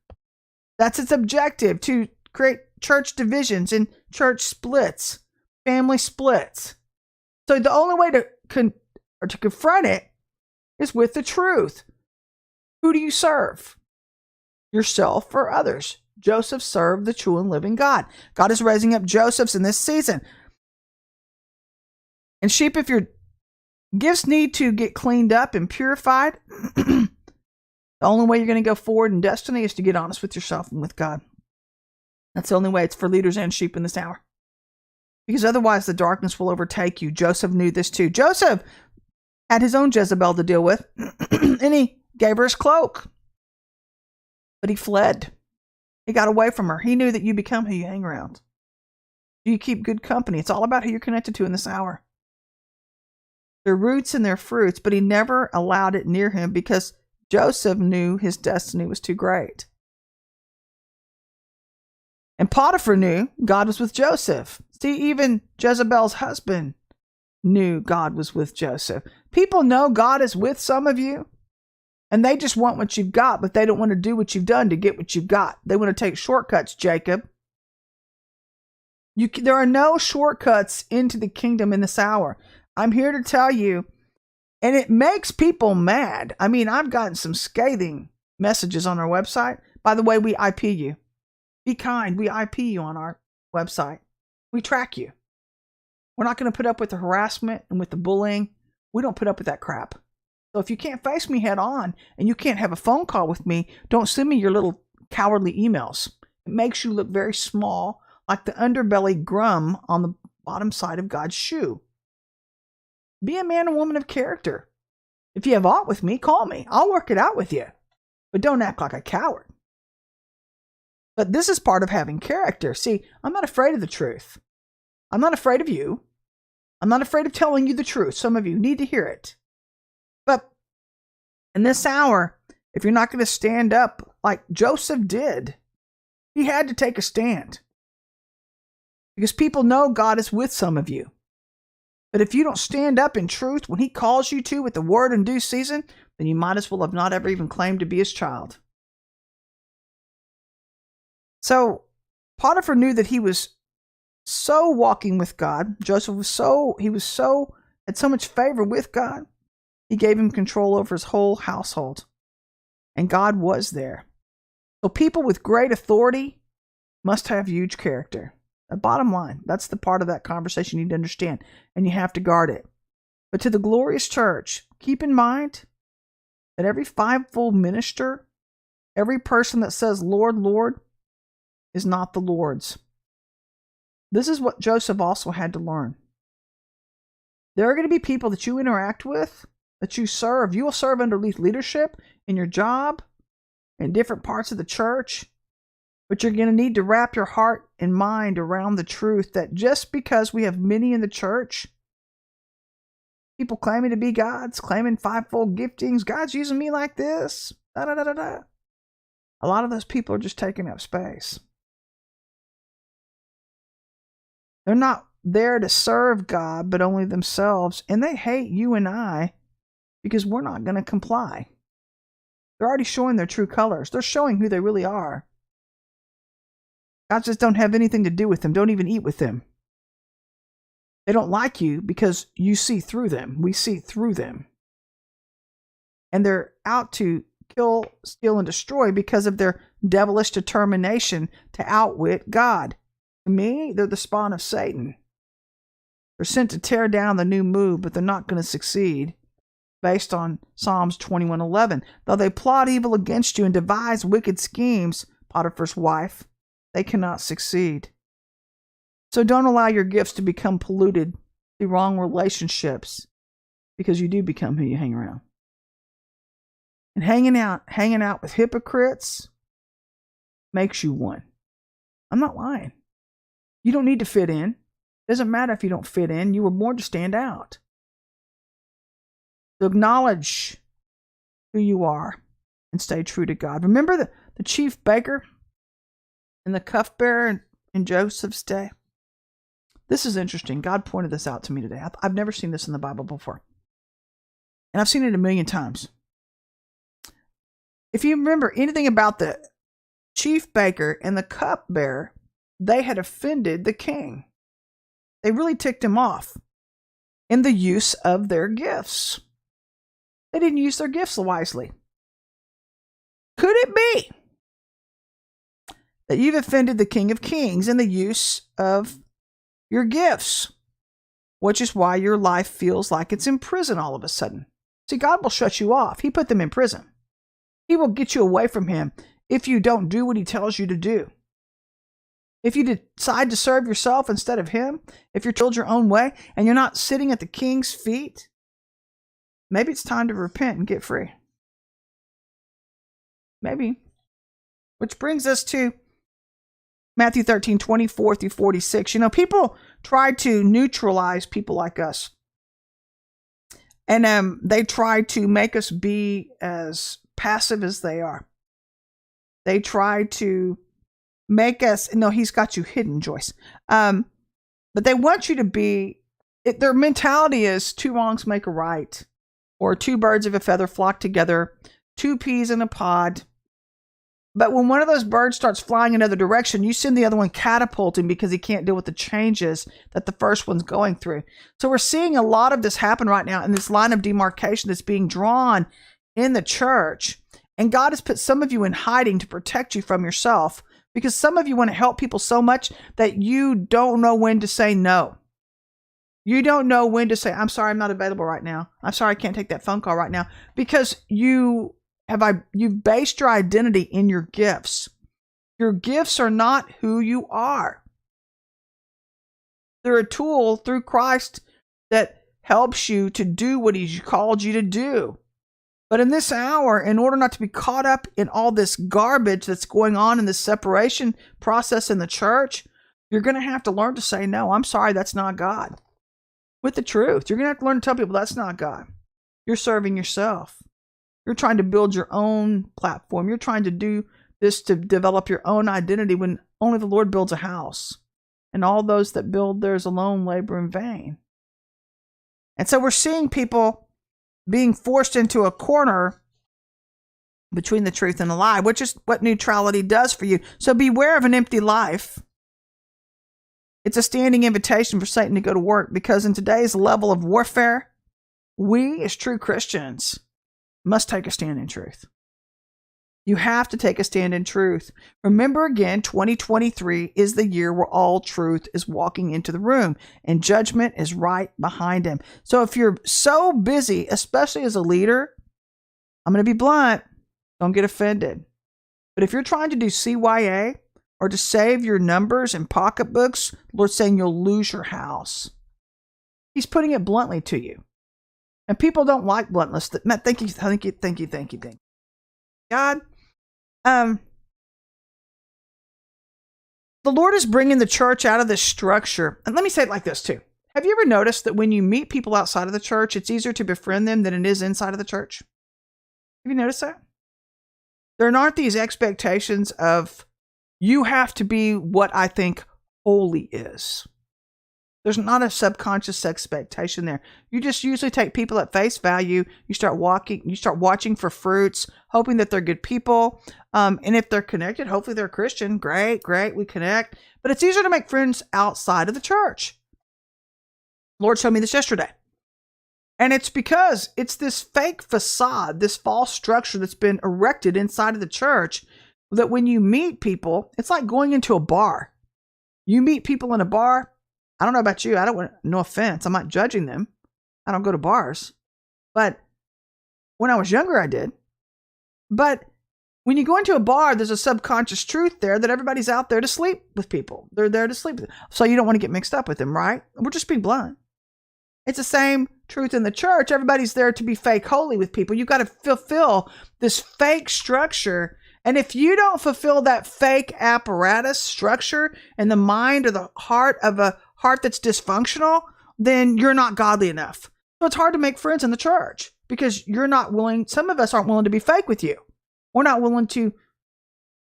That's its objective, to create church divisions and church splits, family splits. So the only way to confront it is with the truth. Who do you serve? Yourself or others? Joseph served the true and living God. God is raising up Josephs in this season. And sheep, if your gifts need to get cleaned up and purified, the only way you're going to go forward in destiny is to get honest with yourself and with God. That's the only way. It's for leaders and sheep in this hour. Because otherwise the darkness will overtake you. Joseph knew this too. Joseph had his own Jezebel to deal with, and he gave her his cloak. But he fled. He got away from her. He knew that you become who you hang around. You keep good company. It's all about who you're connected to in this hour. Their roots and their fruits, but he never allowed it near him because Joseph knew his destiny was too great. And Potiphar knew God was with Joseph. See, even Jezebel's husband knew God was with Joseph. People know God is with some of you, and they just want what you've got, but they don't want to do what you've done to get what you've got. They want to take shortcuts, Jacob. There are no shortcuts into the kingdom in this hour. I'm here to tell you, and it makes people mad. I mean, I've gotten some scathing messages on our website. By the way, we IP you. Be kind. We IP you on our website. We track you. We're not going to put up with the harassment and with the bullying. We don't put up with that crap. So if you can't face me head on and you can't have a phone call with me, don't send me your little cowardly emails. It makes you look very small, like the underbelly grum on the bottom side of God's shoe. Be a man and woman of character. If you have aught with me, call me. I'll work it out with you. But don't act like a coward. But this is part of having character. See, I'm not afraid of the truth. I'm not afraid of you. I'm not afraid of telling you the truth. Some of you need to hear it. But in this hour, if you're not going to stand up like Joseph did, he had to take a stand. Because people know God is with some of you. But if you don't stand up in truth when he calls you to with the word in due season, then you might as well have not ever even claimed to be his child. So Potiphar knew that he was so walking with God. Joseph was had so much favor with God. He gave him control over his whole household. And God was there. So people with great authority must have huge character. The bottom line, that's the part of that conversation you need to understand, and you have to guard it. But to the glorious church, keep in mind that every fivefold minister, every person that says, Lord, Lord, is not the Lord's. This is what Joseph also had to learn. There are going to be people that you interact with, that you serve. You will serve under leadership in your job, in different parts of the church. But you're going to need to wrap your heart and mind around the truth that just because we have many in the church, people claiming to be God's, claiming fivefold giftings, God's using me like this, a lot of those people are just taking up space. They're not there to serve God, but only themselves. And they hate you and I because we're not going to comply. They're already showing their true colors. They're showing who they really are. God just don't have anything to do with them. Don't even eat with them. They don't like you because you see through them. We see through them. And they're out to kill, steal, and destroy because of their devilish determination to outwit God. To me, they're the spawn of Satan. They're sent to tear down the new move, but they're not going to succeed. Based on Psalms 21:11. Though they plot evil against you and devise wicked schemes, Potiphar's wife, they cannot succeed. So don't allow your gifts to become polluted through wrong relationships, because you do become who you hang around. And hanging out with hypocrites makes you one. I'm not lying. You don't need to fit in. It doesn't matter if you don't fit in. You were born to stand out. So acknowledge who you are and stay true to God. Remember the chief baker and the cupbearer in Joseph's day? This is interesting. God pointed this out to me today. I've never seen this in the Bible before. And I've seen it a million times. If you remember anything about the chief baker and the cupbearer, they had offended the king. They really ticked him off in the use of their gifts. They didn't use their gifts wisely. Could it be that you've offended the King of Kings in the use of your gifts, which is why your life feels like it's in prison all of a sudden? See, God will shut you off. He put them in prison. He will get you away from him if you don't do what he tells you to do. If you decide to serve yourself instead of him, if you're told your own way and you're not sitting at the king's feet, maybe it's time to repent and get free. Maybe. Which brings us to Matthew 13:24-46. You know, people try to neutralize people like us. And they try to make us be as passive as they are. They try to make us, no, he's got you hidden, Joyce. But they want you to be, their mentality is two wrongs make a right. Or two birds of a feather flock together, two peas in a pod. But when one of those birds starts flying another direction, you send the other one catapulting because he can't deal with the changes that the first one's going through. So we're seeing a lot of this happen right now in this line of demarcation that's being drawn in the church. And God has put some of you in hiding to protect you from yourself, because some of you want to help people so much that you don't know when to say no. You don't know when to say, I'm sorry, I'm not available right now. I'm sorry, I can't take that phone call right now. Because you've based your identity in your gifts. Your gifts are not who you are. They're a tool through Christ that helps you to do what He's called you to do. But in this hour, in order not to be caught up in all this garbage that's going on in this separation process in the church, you're going to have to learn to say, no, I'm sorry, that's not God. With the truth, you're going to have to learn to tell people that's not God. You're serving yourself. You're trying to build your own platform. You're trying to do this to develop your own identity when only the Lord builds a house. And all those that build theirs alone labor in vain. And so we're seeing people being forced into a corner between the truth and the lie, which is what neutrality does for you. So beware of an empty life. It's a standing invitation for Satan to go to work, because in today's level of warfare, we as true Christians must take a stand in truth. You have to take a stand in truth. Remember again, 2023 is the year where all truth is walking into the room and judgment is right behind him. So if you're so busy, especially as a leader, I'm going to be blunt, don't get offended. But if you're trying to do CYA or to save your numbers and pocketbooks, the Lord's saying you'll lose your house. He's putting it bluntly to you. And people don't like bluntness. Matt, thank you. God, the Lord is bringing the church out of this structure. And let me say it like this too. Have you ever noticed that when you meet people outside of the church, it's easier to befriend them than it is inside of the church? Have you noticed that? There aren't these expectations of, you have to be what I think holy is. There's not a subconscious expectation there. You just usually take people at face value. You start watching for fruits, hoping that they're good people. And if they're connected, hopefully they're Christian. Great, we connect. But it's easier to make friends outside of the church. Lord showed me this yesterday. And it's because it's this fake facade, this false structure that's been erected inside of the church, that when you meet people, it's like going into a bar. You meet people in a bar. I don't know about you. No offense. I'm not judging them. I don't go to bars. But when I was younger, I did. But when you go into a bar, there's a subconscious truth there that everybody's out there to sleep with people. They're there to sleep with them. So you don't want to get mixed up with them, right? We're just being blunt. It's the same truth in the church. Everybody's there to be fake holy with people. You've got to fulfill this fake structure. And if you don't fulfill that fake apparatus structure in the mind or the heart of a heart that's dysfunctional, then you're not godly enough. So it's hard to make friends in the church because you're not willing. Some of us aren't willing to be fake with you. We're not willing to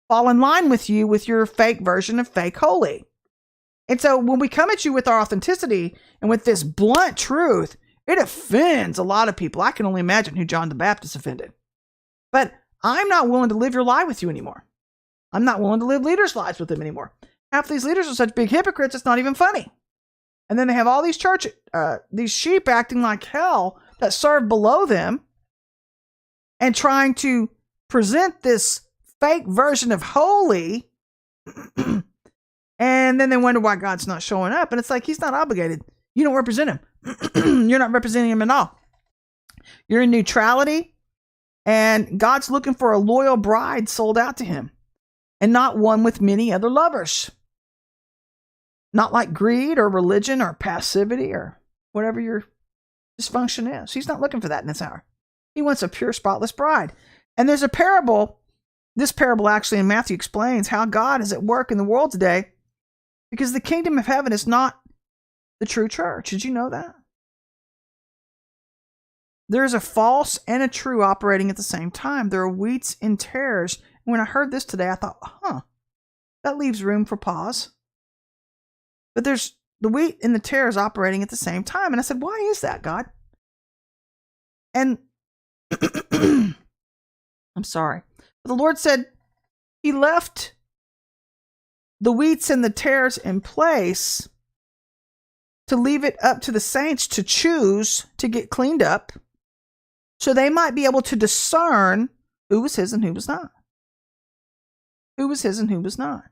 fall in line with you with your fake version of fake holy. And so when we come at you with our authenticity and with this blunt truth, it offends a lot of people. I can only imagine who John the Baptist offended. But I'm not willing to live your lie with you anymore. I'm not willing to live leaders' lives with them anymore. Half these leaders are such big hypocrites, it's not even funny. And then they have all these these sheep acting like hell that serve below them and trying to present this fake version of holy. And then they wonder why God's not showing up. And it's like, he's not obligated. You don't represent him. You're not representing him at all. You're in neutrality. And God's looking for a loyal bride sold out to him. And not one with many other lovers. Not like greed or religion or passivity or whatever your dysfunction is. He's not looking for that in this hour. He wants a pure, spotless bride. And there's a parable. This parable actually in Matthew explains how God is at work in the world today because the kingdom of heaven is not the true church. Did you know that? There's a false and a true operating at the same time. There are wheats and tares. When I heard this today, I thought, that leaves room for pause. But there's the wheat and the tares operating at the same time. And I said, why is that, God? And I'm sorry. But the Lord said he left the wheats and the tares in place to leave it up to the saints to choose to get cleaned up so they might be able to discern who was his and who was not. Who was his and who was not.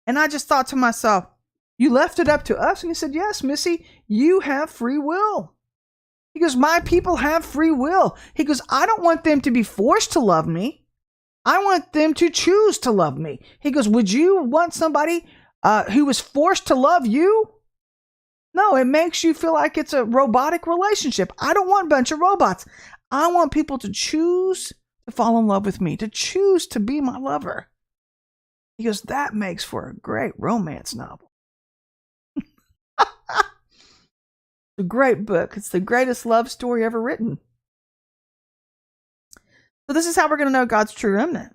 And I just thought to myself, you left it up to us? And he said, yes, Missy, you have free will. He goes, my people have free will. He goes, I don't want them to be forced to love me. I want them to choose to love me. He goes, would you want somebody who was forced to love you? No, it makes you feel like it's a robotic relationship. I don't want a bunch of robots. I want people to choose to fall in love with me, to choose to be my lover. He goes, that makes for a great romance novel. A great book. It's the greatest love story ever written. So this is how we're going to know God's true remnant.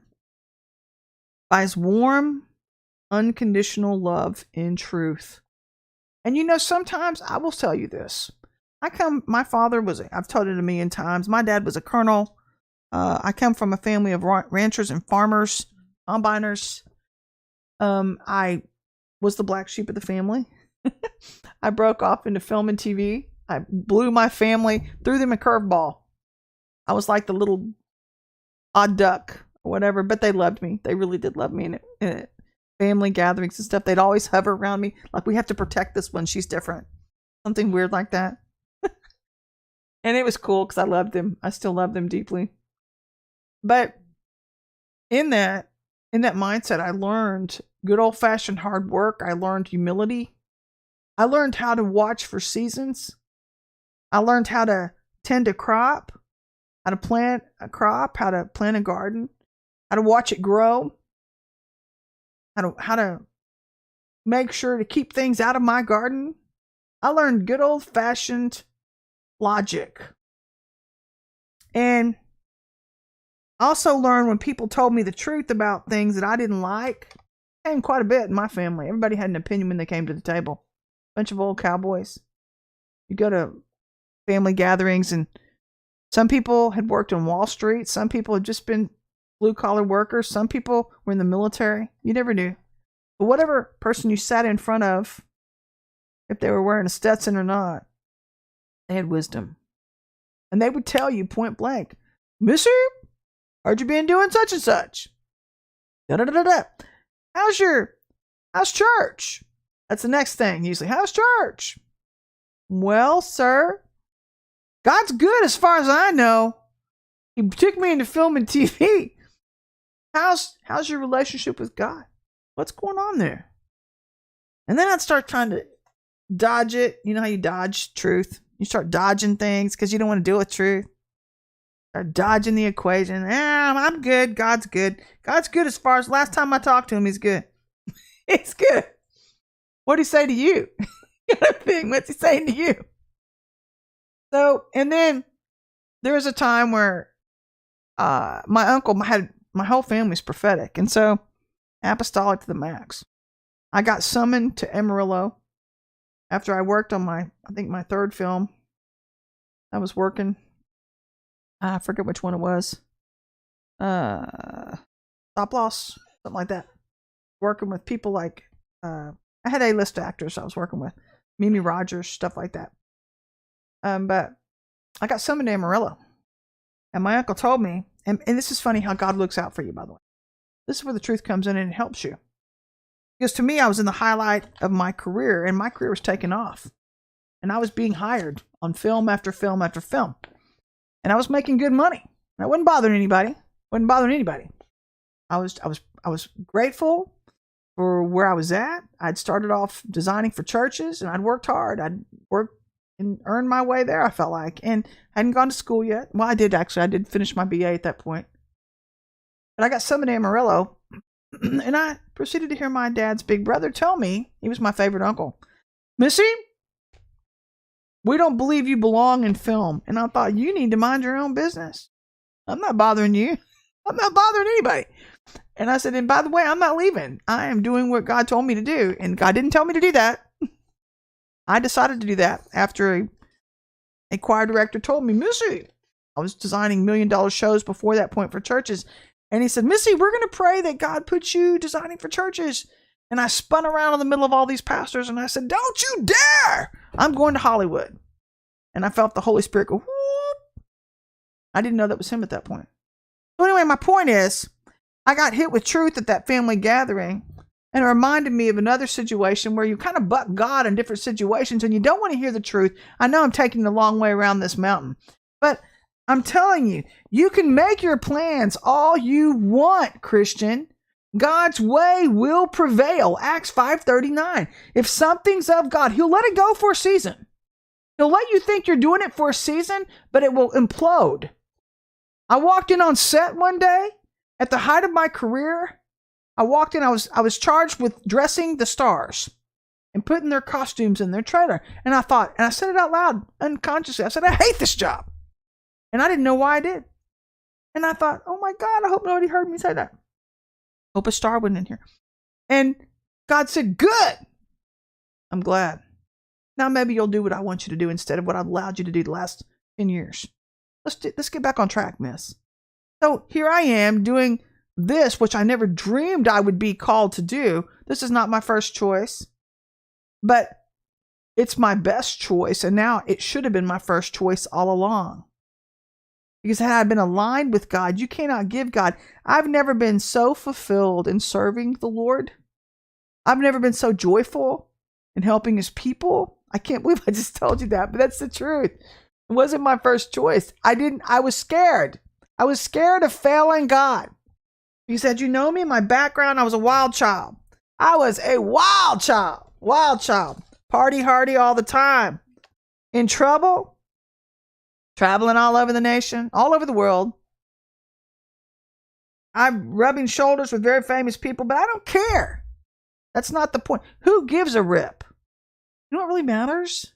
By his warm, unconditional love in truth. And sometimes I will tell you this. My father I've told it a million times. My dad was a colonel. I come from a family of ranchers and farmers, combiners. I was the black sheep of the family. I broke off into film and TV. I blew my family, threw them a curveball. I was like the little odd duck or whatever, but they loved me. They really did love me in family gatherings and stuff. They'd always hover around me. Like, we have to protect this one. She's different. Something weird like that. And it was cool because I loved them. I still love them deeply. But in that mindset, I learned good old fashioned hard work. I learned humility. I learned how to watch for seasons. I learned how to tend a crop, how to plant a crop, how to plant a garden, how to watch it grow, how to make sure to keep things out of my garden. I learned good old fashioned logic. And I also learned when people told me the truth about things that I didn't like. Came quite a bit in my family. Everybody had an opinion when they came to the table. Bunch of old cowboys. You go to family gatherings and some people had worked on Wall Street. Some people had just been blue collar workers. Some people were in the military. You never knew. But whatever person you sat in front of, if they were wearing a Stetson or not, they had wisdom. And they would tell you point blank, Missy, heard you been doing such and such. Da-da-da-da-da. How's church? That's the next thing usually. How's church? Well, sir, God's good as far as I know. He took me into film and TV. How's your relationship with God? What's going on there? And then I'd start trying to dodge it. You know how you dodge truth? You start dodging things because you don't want to deal with truth. Start dodging the equation. I'm good. God's good. God's good as far as last time I talked to him, he's good. He's good. What'd he say to you? What's he saying to you? So, and then there was a time where my uncle had my whole family's prophetic, and so apostolic to the max. I got summoned to Amarillo after I worked on my third film. I was working. I forget which one it was. Stop Loss, something like that. Working with people like I had A-list actors I was working with, Mimi Rogers, stuff like that. But I got summoned to Amarillo, and my uncle told me, and this is funny how God looks out for you, by the way. This is where the truth comes in and it helps you. Because to me, I was in the highlight of my career, and my career was taking off, and I was being hired on film after film after film, and I was making good money. And I wasn't bothering anybody. I was grateful for where I was at. I'd started off designing for churches, and I'd worked hard. I'd worked and earned my way there, I felt like, and hadn't gone to school yet. Well, I did actually. I did finish my BA at that point. But I got summoned to Amarillo, and I proceeded to hear my dad's big brother tell me, he was my favorite uncle, Missy, we don't believe you belong in film. And I thought, you need to mind your own business. I'm not bothering you. I'm not bothering anybody. And I said, and by the way, I'm not leaving. I am doing what God told me to do. And God didn't tell me to do that. I decided to do that after a choir director told me, Missy, I was designing $1 million shows before that point for churches. And he said, Missy, we're going to pray that God puts you designing for churches. And I spun around in the middle of all these pastors and I said, don't you dare. I'm going to Hollywood. And I felt the Holy Spirit go, whoop. I didn't know that was him at that point. So anyway, my point is, I got hit with truth at that family gathering, and it reminded me of another situation where you kind of buck God in different situations and you don't want to hear the truth. I know I'm taking the long way around this mountain, but I'm telling you, you can make your plans all you want, Christian. God's way will prevail. Acts 5:39. If something's of God, he'll let it go for a season. He'll let you think you're doing it for a season, but it will implode. I walked in on set one day at the height of my career. I walked in, I was charged with dressing the stars and putting their costumes in their trailer. And I thought, and I said it out loud unconsciously, I said, I hate this job. And I didn't know why I did. And I thought, oh my God, I hope nobody heard me say that. Hope a star went in here. And God said, good. I'm glad. Now maybe you'll do what I want you to do instead of what I've allowed you to do the last 10 years. Let's get back on track, miss. So here I am doing this, which I never dreamed I would be called to do. This is not my first choice, but it's my best choice. And now it should have been my first choice all along. Because had I been aligned with God, you cannot give God. I've never been so fulfilled in serving the Lord. I've never been so joyful in helping his people. I can't believe I just told you that, but that's the truth. It wasn't my first choice. I was scared. I was scared of failing God. He said, you know me, my background, I was a wild child. I was a wild child. Party hardy all the time. In trouble. Traveling all over the nation, all over the world. I'm rubbing shoulders with very famous people, but I don't care. That's not the point. Who gives a rip? You know what really matters?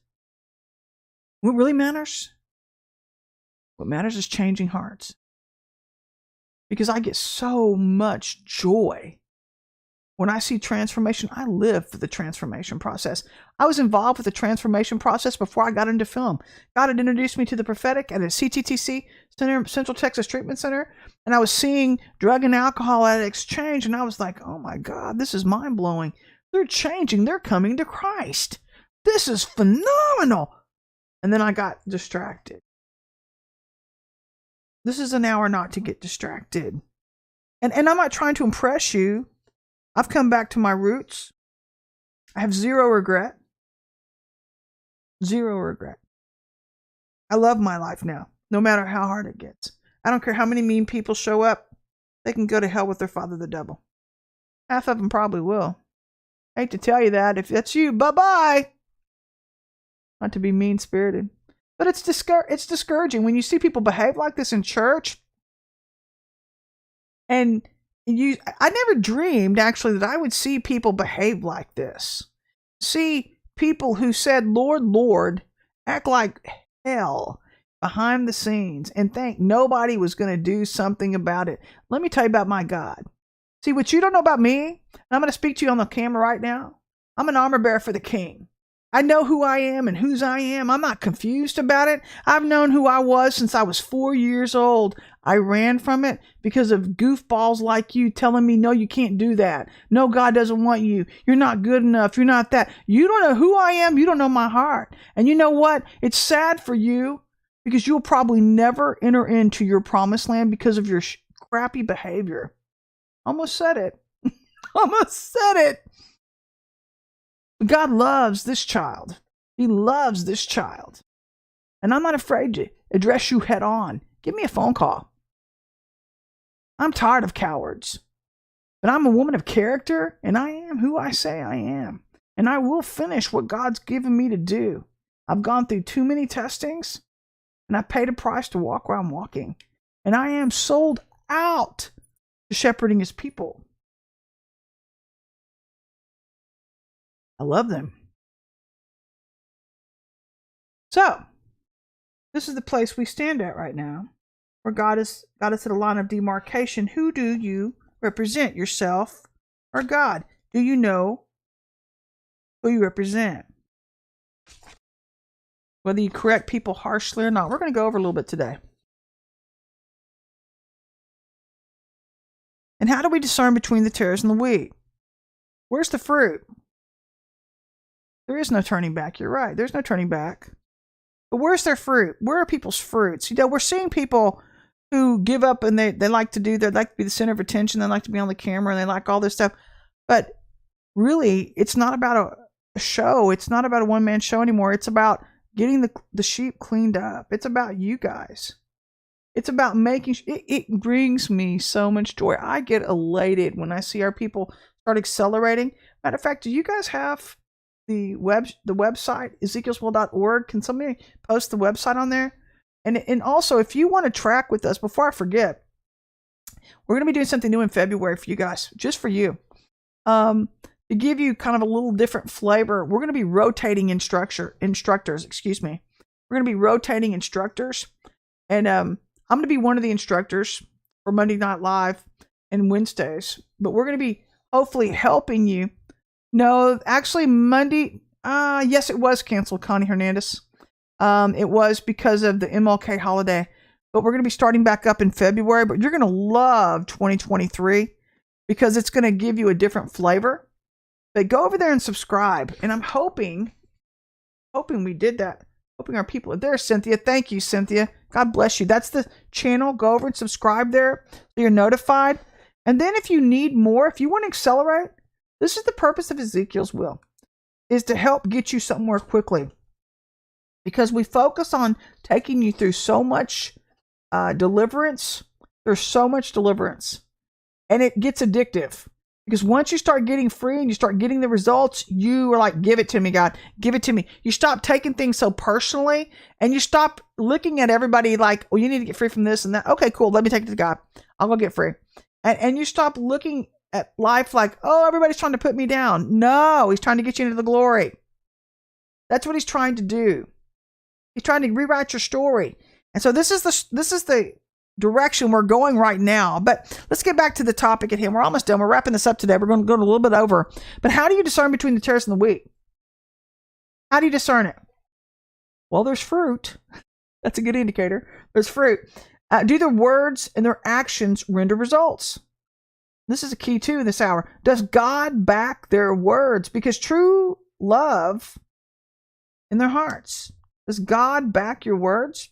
What really matters? What matters is changing hearts. Because I get so much joy when I see transformation. I live for the transformation process. I was involved with the transformation process before I got into film. God had introduced me to the prophetic at a CTTC Center, Central Texas Treatment Center, and I was seeing drug and alcohol addicts change, and I was like, oh my God, this is mind-blowing. They're changing. They're coming to Christ. This is phenomenal. And then I got distracted. This is an hour not to get distracted. And I'm not trying to impress you. I've come back to my roots. I have zero regret. Zero regret. I love my life now, no matter how hard it gets. I don't care how many mean people show up. They can go to hell with their father, the devil. Half of them probably will. I hate to tell you that. If that's you, bye-bye. Not to be mean-spirited. But it's discouraging when you see people behave like this in church. And I never dreamed, actually, that I would see people behave like this. See people who said, Lord, Lord, act like hell behind the scenes and think nobody was going to do something about it. Let me tell you about my God. See, what you don't know about me, and I'm going to speak to you on the camera right now. I'm an armor bearer for the King. I know who I am and whose I am. I'm not confused about it. I've known who I was since I was 4 years old. I ran from it because of goofballs like you telling me, no, you can't do that. No, God doesn't want you. You're not good enough. You're not that. You don't know who I am. You don't know my heart. And you know what? It's sad for you because you'll probably never enter into your promised land because of your crappy behavior. Almost said it. Almost said it. God loves this child. He loves this child. And I'm not afraid to address you head on. Give me a phone call. I'm tired of cowards. But I'm a woman of character, and I am who I say I am. And I will finish what God's given me to do. I've gone through too many testings, and I paid a price to walk where I'm walking. And I am sold out to shepherding his people. I love them. So, this is the place we stand at right now, where God has got us at a line of demarcation. Who do you represent, yourself or God? Do you know who you represent? Whether you correct people harshly or not. We're going to go over a little bit today. And how do we discern between the tares and the wheat? Where's the fruit? There is no turning back. You're right. There's no turning back. But where's their fruit? Where are people's fruits? You know, we're seeing people who give up and they like to be the center of attention. They like to be on the camera and they like all this stuff. But really, it's not about a show. It's not about a one-man show anymore. It's about getting the sheep cleaned up. It's about you guys. It's about making it brings me so much joy. I get elated when I see our people start accelerating. Matter of fact, do you guys have the website, ezekielswill.org? Can somebody post the website on there? And also, if you want to track with us, before I forget, we're going to be doing something new in February for you guys, just for you. To give you kind of a little different flavor, we're going to be rotating instructors. Excuse me. We're going to be rotating instructors, and I'm going to be one of the instructors for Monday Night Live and Wednesdays. But we're going to be hopefully helping you. No, actually Monday. Yes, it was canceled, Connie Hernandez. It was because of the MLK holiday. But we're going to be starting back up in February. But you're going to love 2023 because it's going to give you a different flavor. But go over there and subscribe. And I'm hoping we did that. Hoping our people are there, Cynthia. Thank you, Cynthia. God bless you. That's the channel. Go over and subscribe there so you're notified. And then if you need more, if you want to accelerate, this is the purpose of Ezekiel's Will, is to help get you somewhere quickly. Because we focus on taking you through so much deliverance. There's so much deliverance. And it gets addictive. Because once you start getting free and you start getting the results, you are like, give it to me, God. Give it to me. You stop taking things so personally and you stop looking at everybody like, well, you need to get free from this and that. Okay, cool. Let me take it to God. I'll go get free. And you stop looking at life like, oh, everybody's trying to put me down. No, he's trying to get you into the glory. That's what he's trying to do. He's trying to rewrite your story. And so this is the direction we're going right now. But let's get back to the topic at hand. We're almost done. We're wrapping this up today. We're going to go a little bit over. But how do you discern between the tares and the wheat? How do you discern it? Well, there's fruit. That's a good indicator. There's fruit. Do their words and their actions render results? This is a key too this hour. Does God back their words? Because true love in their hearts. Does God back your words?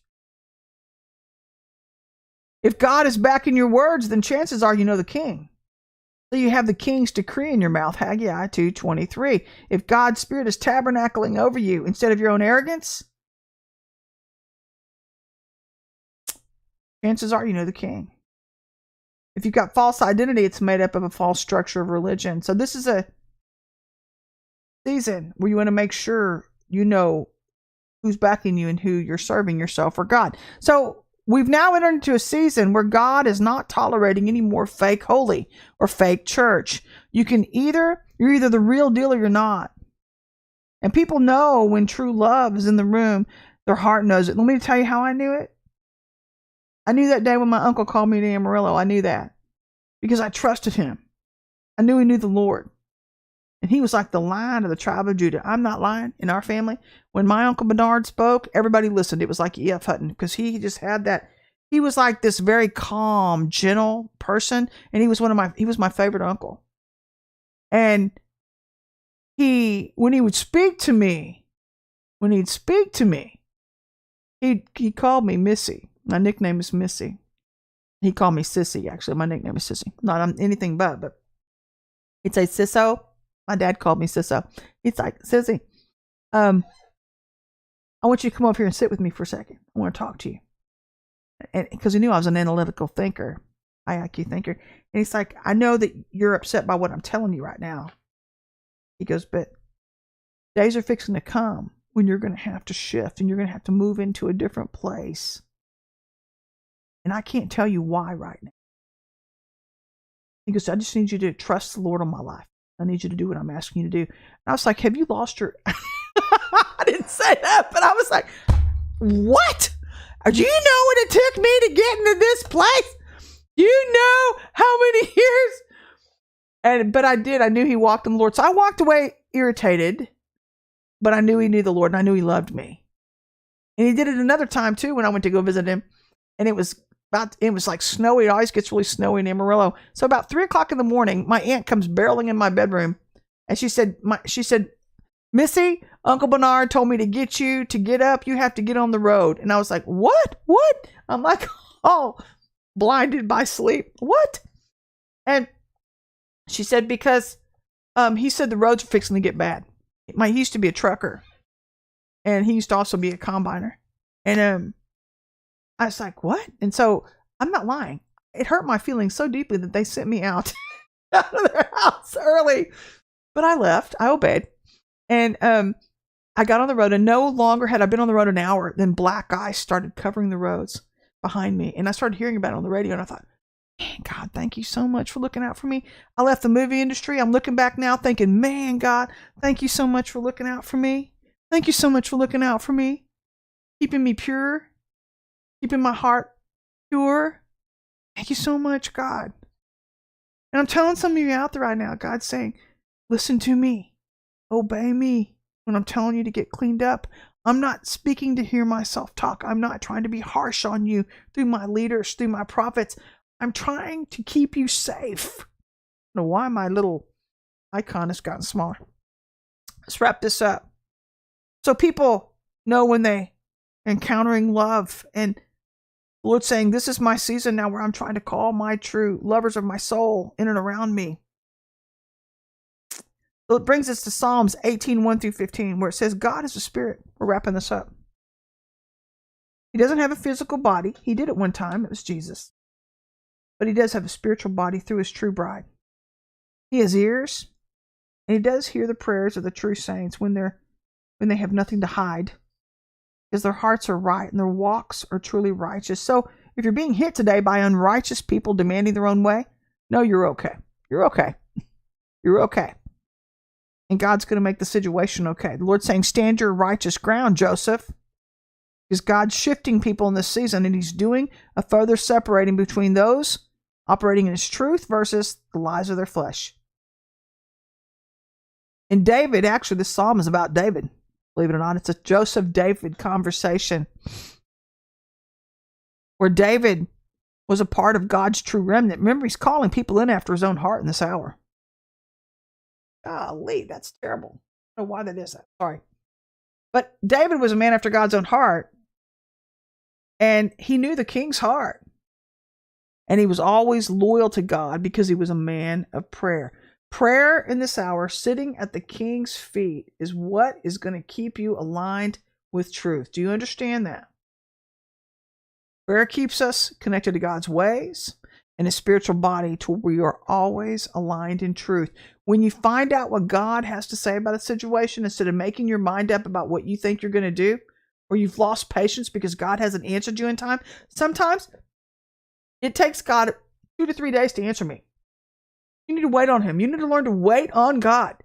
If God is backing your words, then chances are you know the king. So you have the king's decree in your mouth, Haggai 2:23. If God's spirit is tabernacling over you instead of your own arrogance, chances are you know the king. If you've got false identity, it's made up of a false structure of religion. So this is a season where you want to make sure you know who's backing you and who you're serving, yourself or God. So we've now entered into a season where God is not tolerating any more fake holy or fake church. You're either the real deal or you're not. And people know when true love is in the room. Their heart knows it. Let me tell you how I knew it. I knew that day when my uncle called me to Amarillo. I knew that because I trusted him. I knew he knew the Lord. And he was like the Lion of the tribe of Judah. I'm not lying. In our family, when my Uncle Bernard spoke, everybody listened. It was like E.F. Hutton because he just had that. He was like this very calm, gentle person. And he was my favorite uncle. And when he would speak to me, he called me Missy. My nickname is Missy. He called me Sissy, actually. My nickname is Sissy. Not anything but he'd say Sisso. My dad called me Sisso. He's like, Sissy, I want you to come over here and sit with me for a second. I want to talk to you. And because he knew I was an analytical thinker, high IQ thinker. And he's like, I know that you're upset by what I'm telling you right now. He goes, but days are fixing to come when you're going to have to shift and you're going to have to move into a different place. And I can't tell you why right now. He goes, I just need you to trust the Lord on my life. I need you to do what I'm asking you to do. And I was like, have you lost your... I didn't say that, but I was like, what? Do you know what it took me to get into this place? You know how many years? But I did. I knew he walked in the Lord. So I walked away irritated, but I knew he knew the Lord and I knew he loved me. And he did it another time too when I went to go visit him. And it was like snowy. It always gets really snowy in Amarillo. So about 3:00 in the morning, my aunt comes barreling in my bedroom. And she said, Missy, Uncle Bernard told me to get up. You have to get on the road. And I was like, what? I'm like, oh, blinded by sleep. What? And she said, because he said the roads are fixing to get bad. He used to be a trucker. And he used to also be a combiner. And I was like, what? And so I'm not lying. It hurt my feelings so deeply that they sent me out, out of their house early. But I left. I obeyed. And I got on the road, and no longer had I been on the road an hour, then black ice started covering the roads behind me. And I started hearing about it on the radio, and I thought, man, God, thank you so much for looking out for me. I left the movie industry. I'm looking back now thinking, man, God, thank you so much for looking out for me. Thank you so much for looking out for me, keeping me pure, keeping my heart pure. Thank you so much, God. And I'm telling some of you out there right now, God's saying, listen to me, obey me when I'm telling you to get cleaned up. I'm not speaking to hear myself talk. I'm not trying to be harsh on you through my leaders, through my prophets. I'm trying to keep you safe. I don't know why my little icon has gotten smaller. Let's wrap this up. So people know when they encountering love, and the Lord's saying, this is my season now where I'm trying to call my true lovers of my soul in and around me. So it brings us to Psalms 18:1-15, where it says, God is a spirit. We're wrapping this up. He doesn't have a physical body. He did at one time. It was Jesus. But he does have a spiritual body through his true bride. He has ears, and he does hear the prayers of the true saints when they have nothing to hide, because their hearts are right and their walks are truly righteous. So if you're being hit today by unrighteous people demanding their own way, no, you're okay. You're okay. You're okay. And God's going to make the situation okay. The Lord's saying, stand your righteous ground, Joseph. Because God's shifting people in this season, and he's doing a further separating between those operating in his truth versus the lies of their flesh. And David, actually, this psalm is about David. Believe it or not, it's a Joseph-David conversation where David was a part of God's true remnant. Remember, he's calling people in after his own heart in this hour. Golly, that's terrible. I don't know why that is. Sorry. But David was a man after God's own heart, and he knew the king's heart. And he was always loyal to God because he was a man of prayer. Prayer in this hour, sitting at the king's feet, is what is going to keep you aligned with truth. Do you understand that? Prayer keeps us connected to God's ways and his spiritual body to where we are always aligned in truth. When you find out what God has to say about a situation, instead of making your mind up about what you think you're going to do, or you've lost patience because God hasn't answered you in time, sometimes it takes God 2 to 3 days to answer me. You need to wait on him. You need to learn to wait on God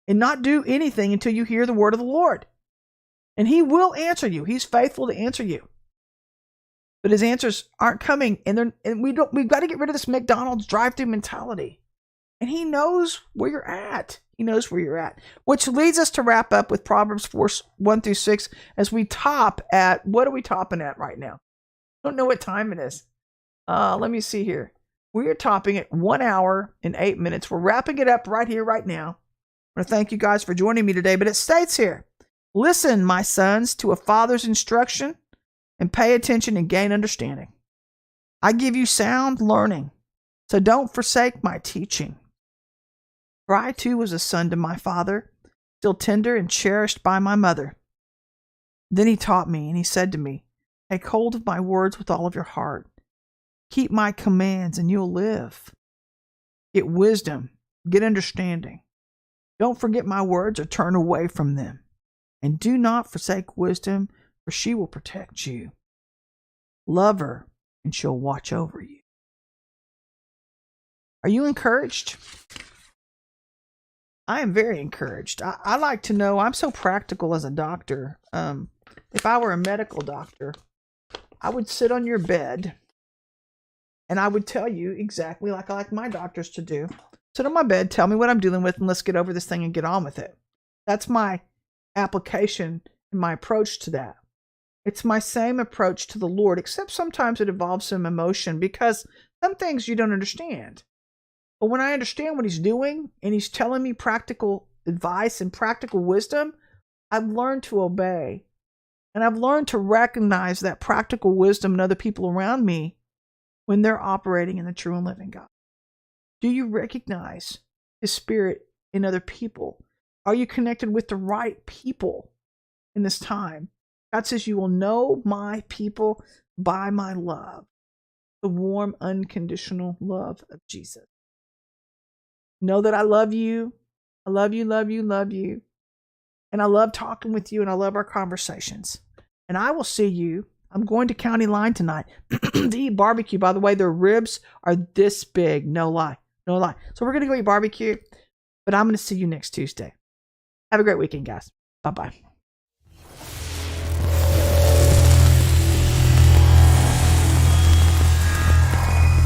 and not do anything until you hear the word of the Lord. And he will answer you. He's faithful to answer you. But his answers aren't coming, and we've got to get rid of this McDonald's drive-through mentality. And he knows where you're at. He knows where you're at. Which leads us to wrap up with Proverbs 4:1-6 as we top at, what are we topping at right now? I don't know what time it is. Let me see here. We are topping at 1 hour and 8 minutes. We're wrapping it up right here, right now. I want to thank you guys for joining me today. But it states here, listen, my sons, to a father's instruction, and pay attention and gain understanding. I give you sound learning, so don't forsake my teaching. For I too was a son to my father, still tender and cherished by my mother. Then he taught me, and he said to me, take hold of my words with all of your heart. Keep my commands, and you'll live. Get wisdom, get understanding. Don't forget my words or turn away from them. And do not forsake wisdom, for she will protect you. Love her, and she'll watch over you. Are you encouraged? I am very encouraged. I like to know, I'm so practical as a doctor. If I were a medical doctor, I would sit on your bed and I would tell you exactly like I like my doctors to do. Sit on my bed, tell me what I'm dealing with, and let's get over this thing and get on with it. That's my application and my approach to that. It's my same approach to the Lord, except sometimes it involves some emotion because some things you don't understand. But when I understand what he's doing and he's telling me practical advice and practical wisdom, I've learned to obey. And I've learned to recognize that practical wisdom in other people around me when they're operating in the true and living God. Do you recognize his spirit in other people? Are you connected with the right people in this time? God says, you will know my people by my love, the warm, unconditional love of Jesus. Know that I love you. I love you, love you, love you. And I love talking with you, and I love our conversations. And I will see you. I'm going to County Line tonight to eat barbecue. By the way, their ribs are this big. No lie. No lie. So we're going to go eat barbecue, but I'm going to see you next Tuesday. Have a great weekend, guys. Bye-bye.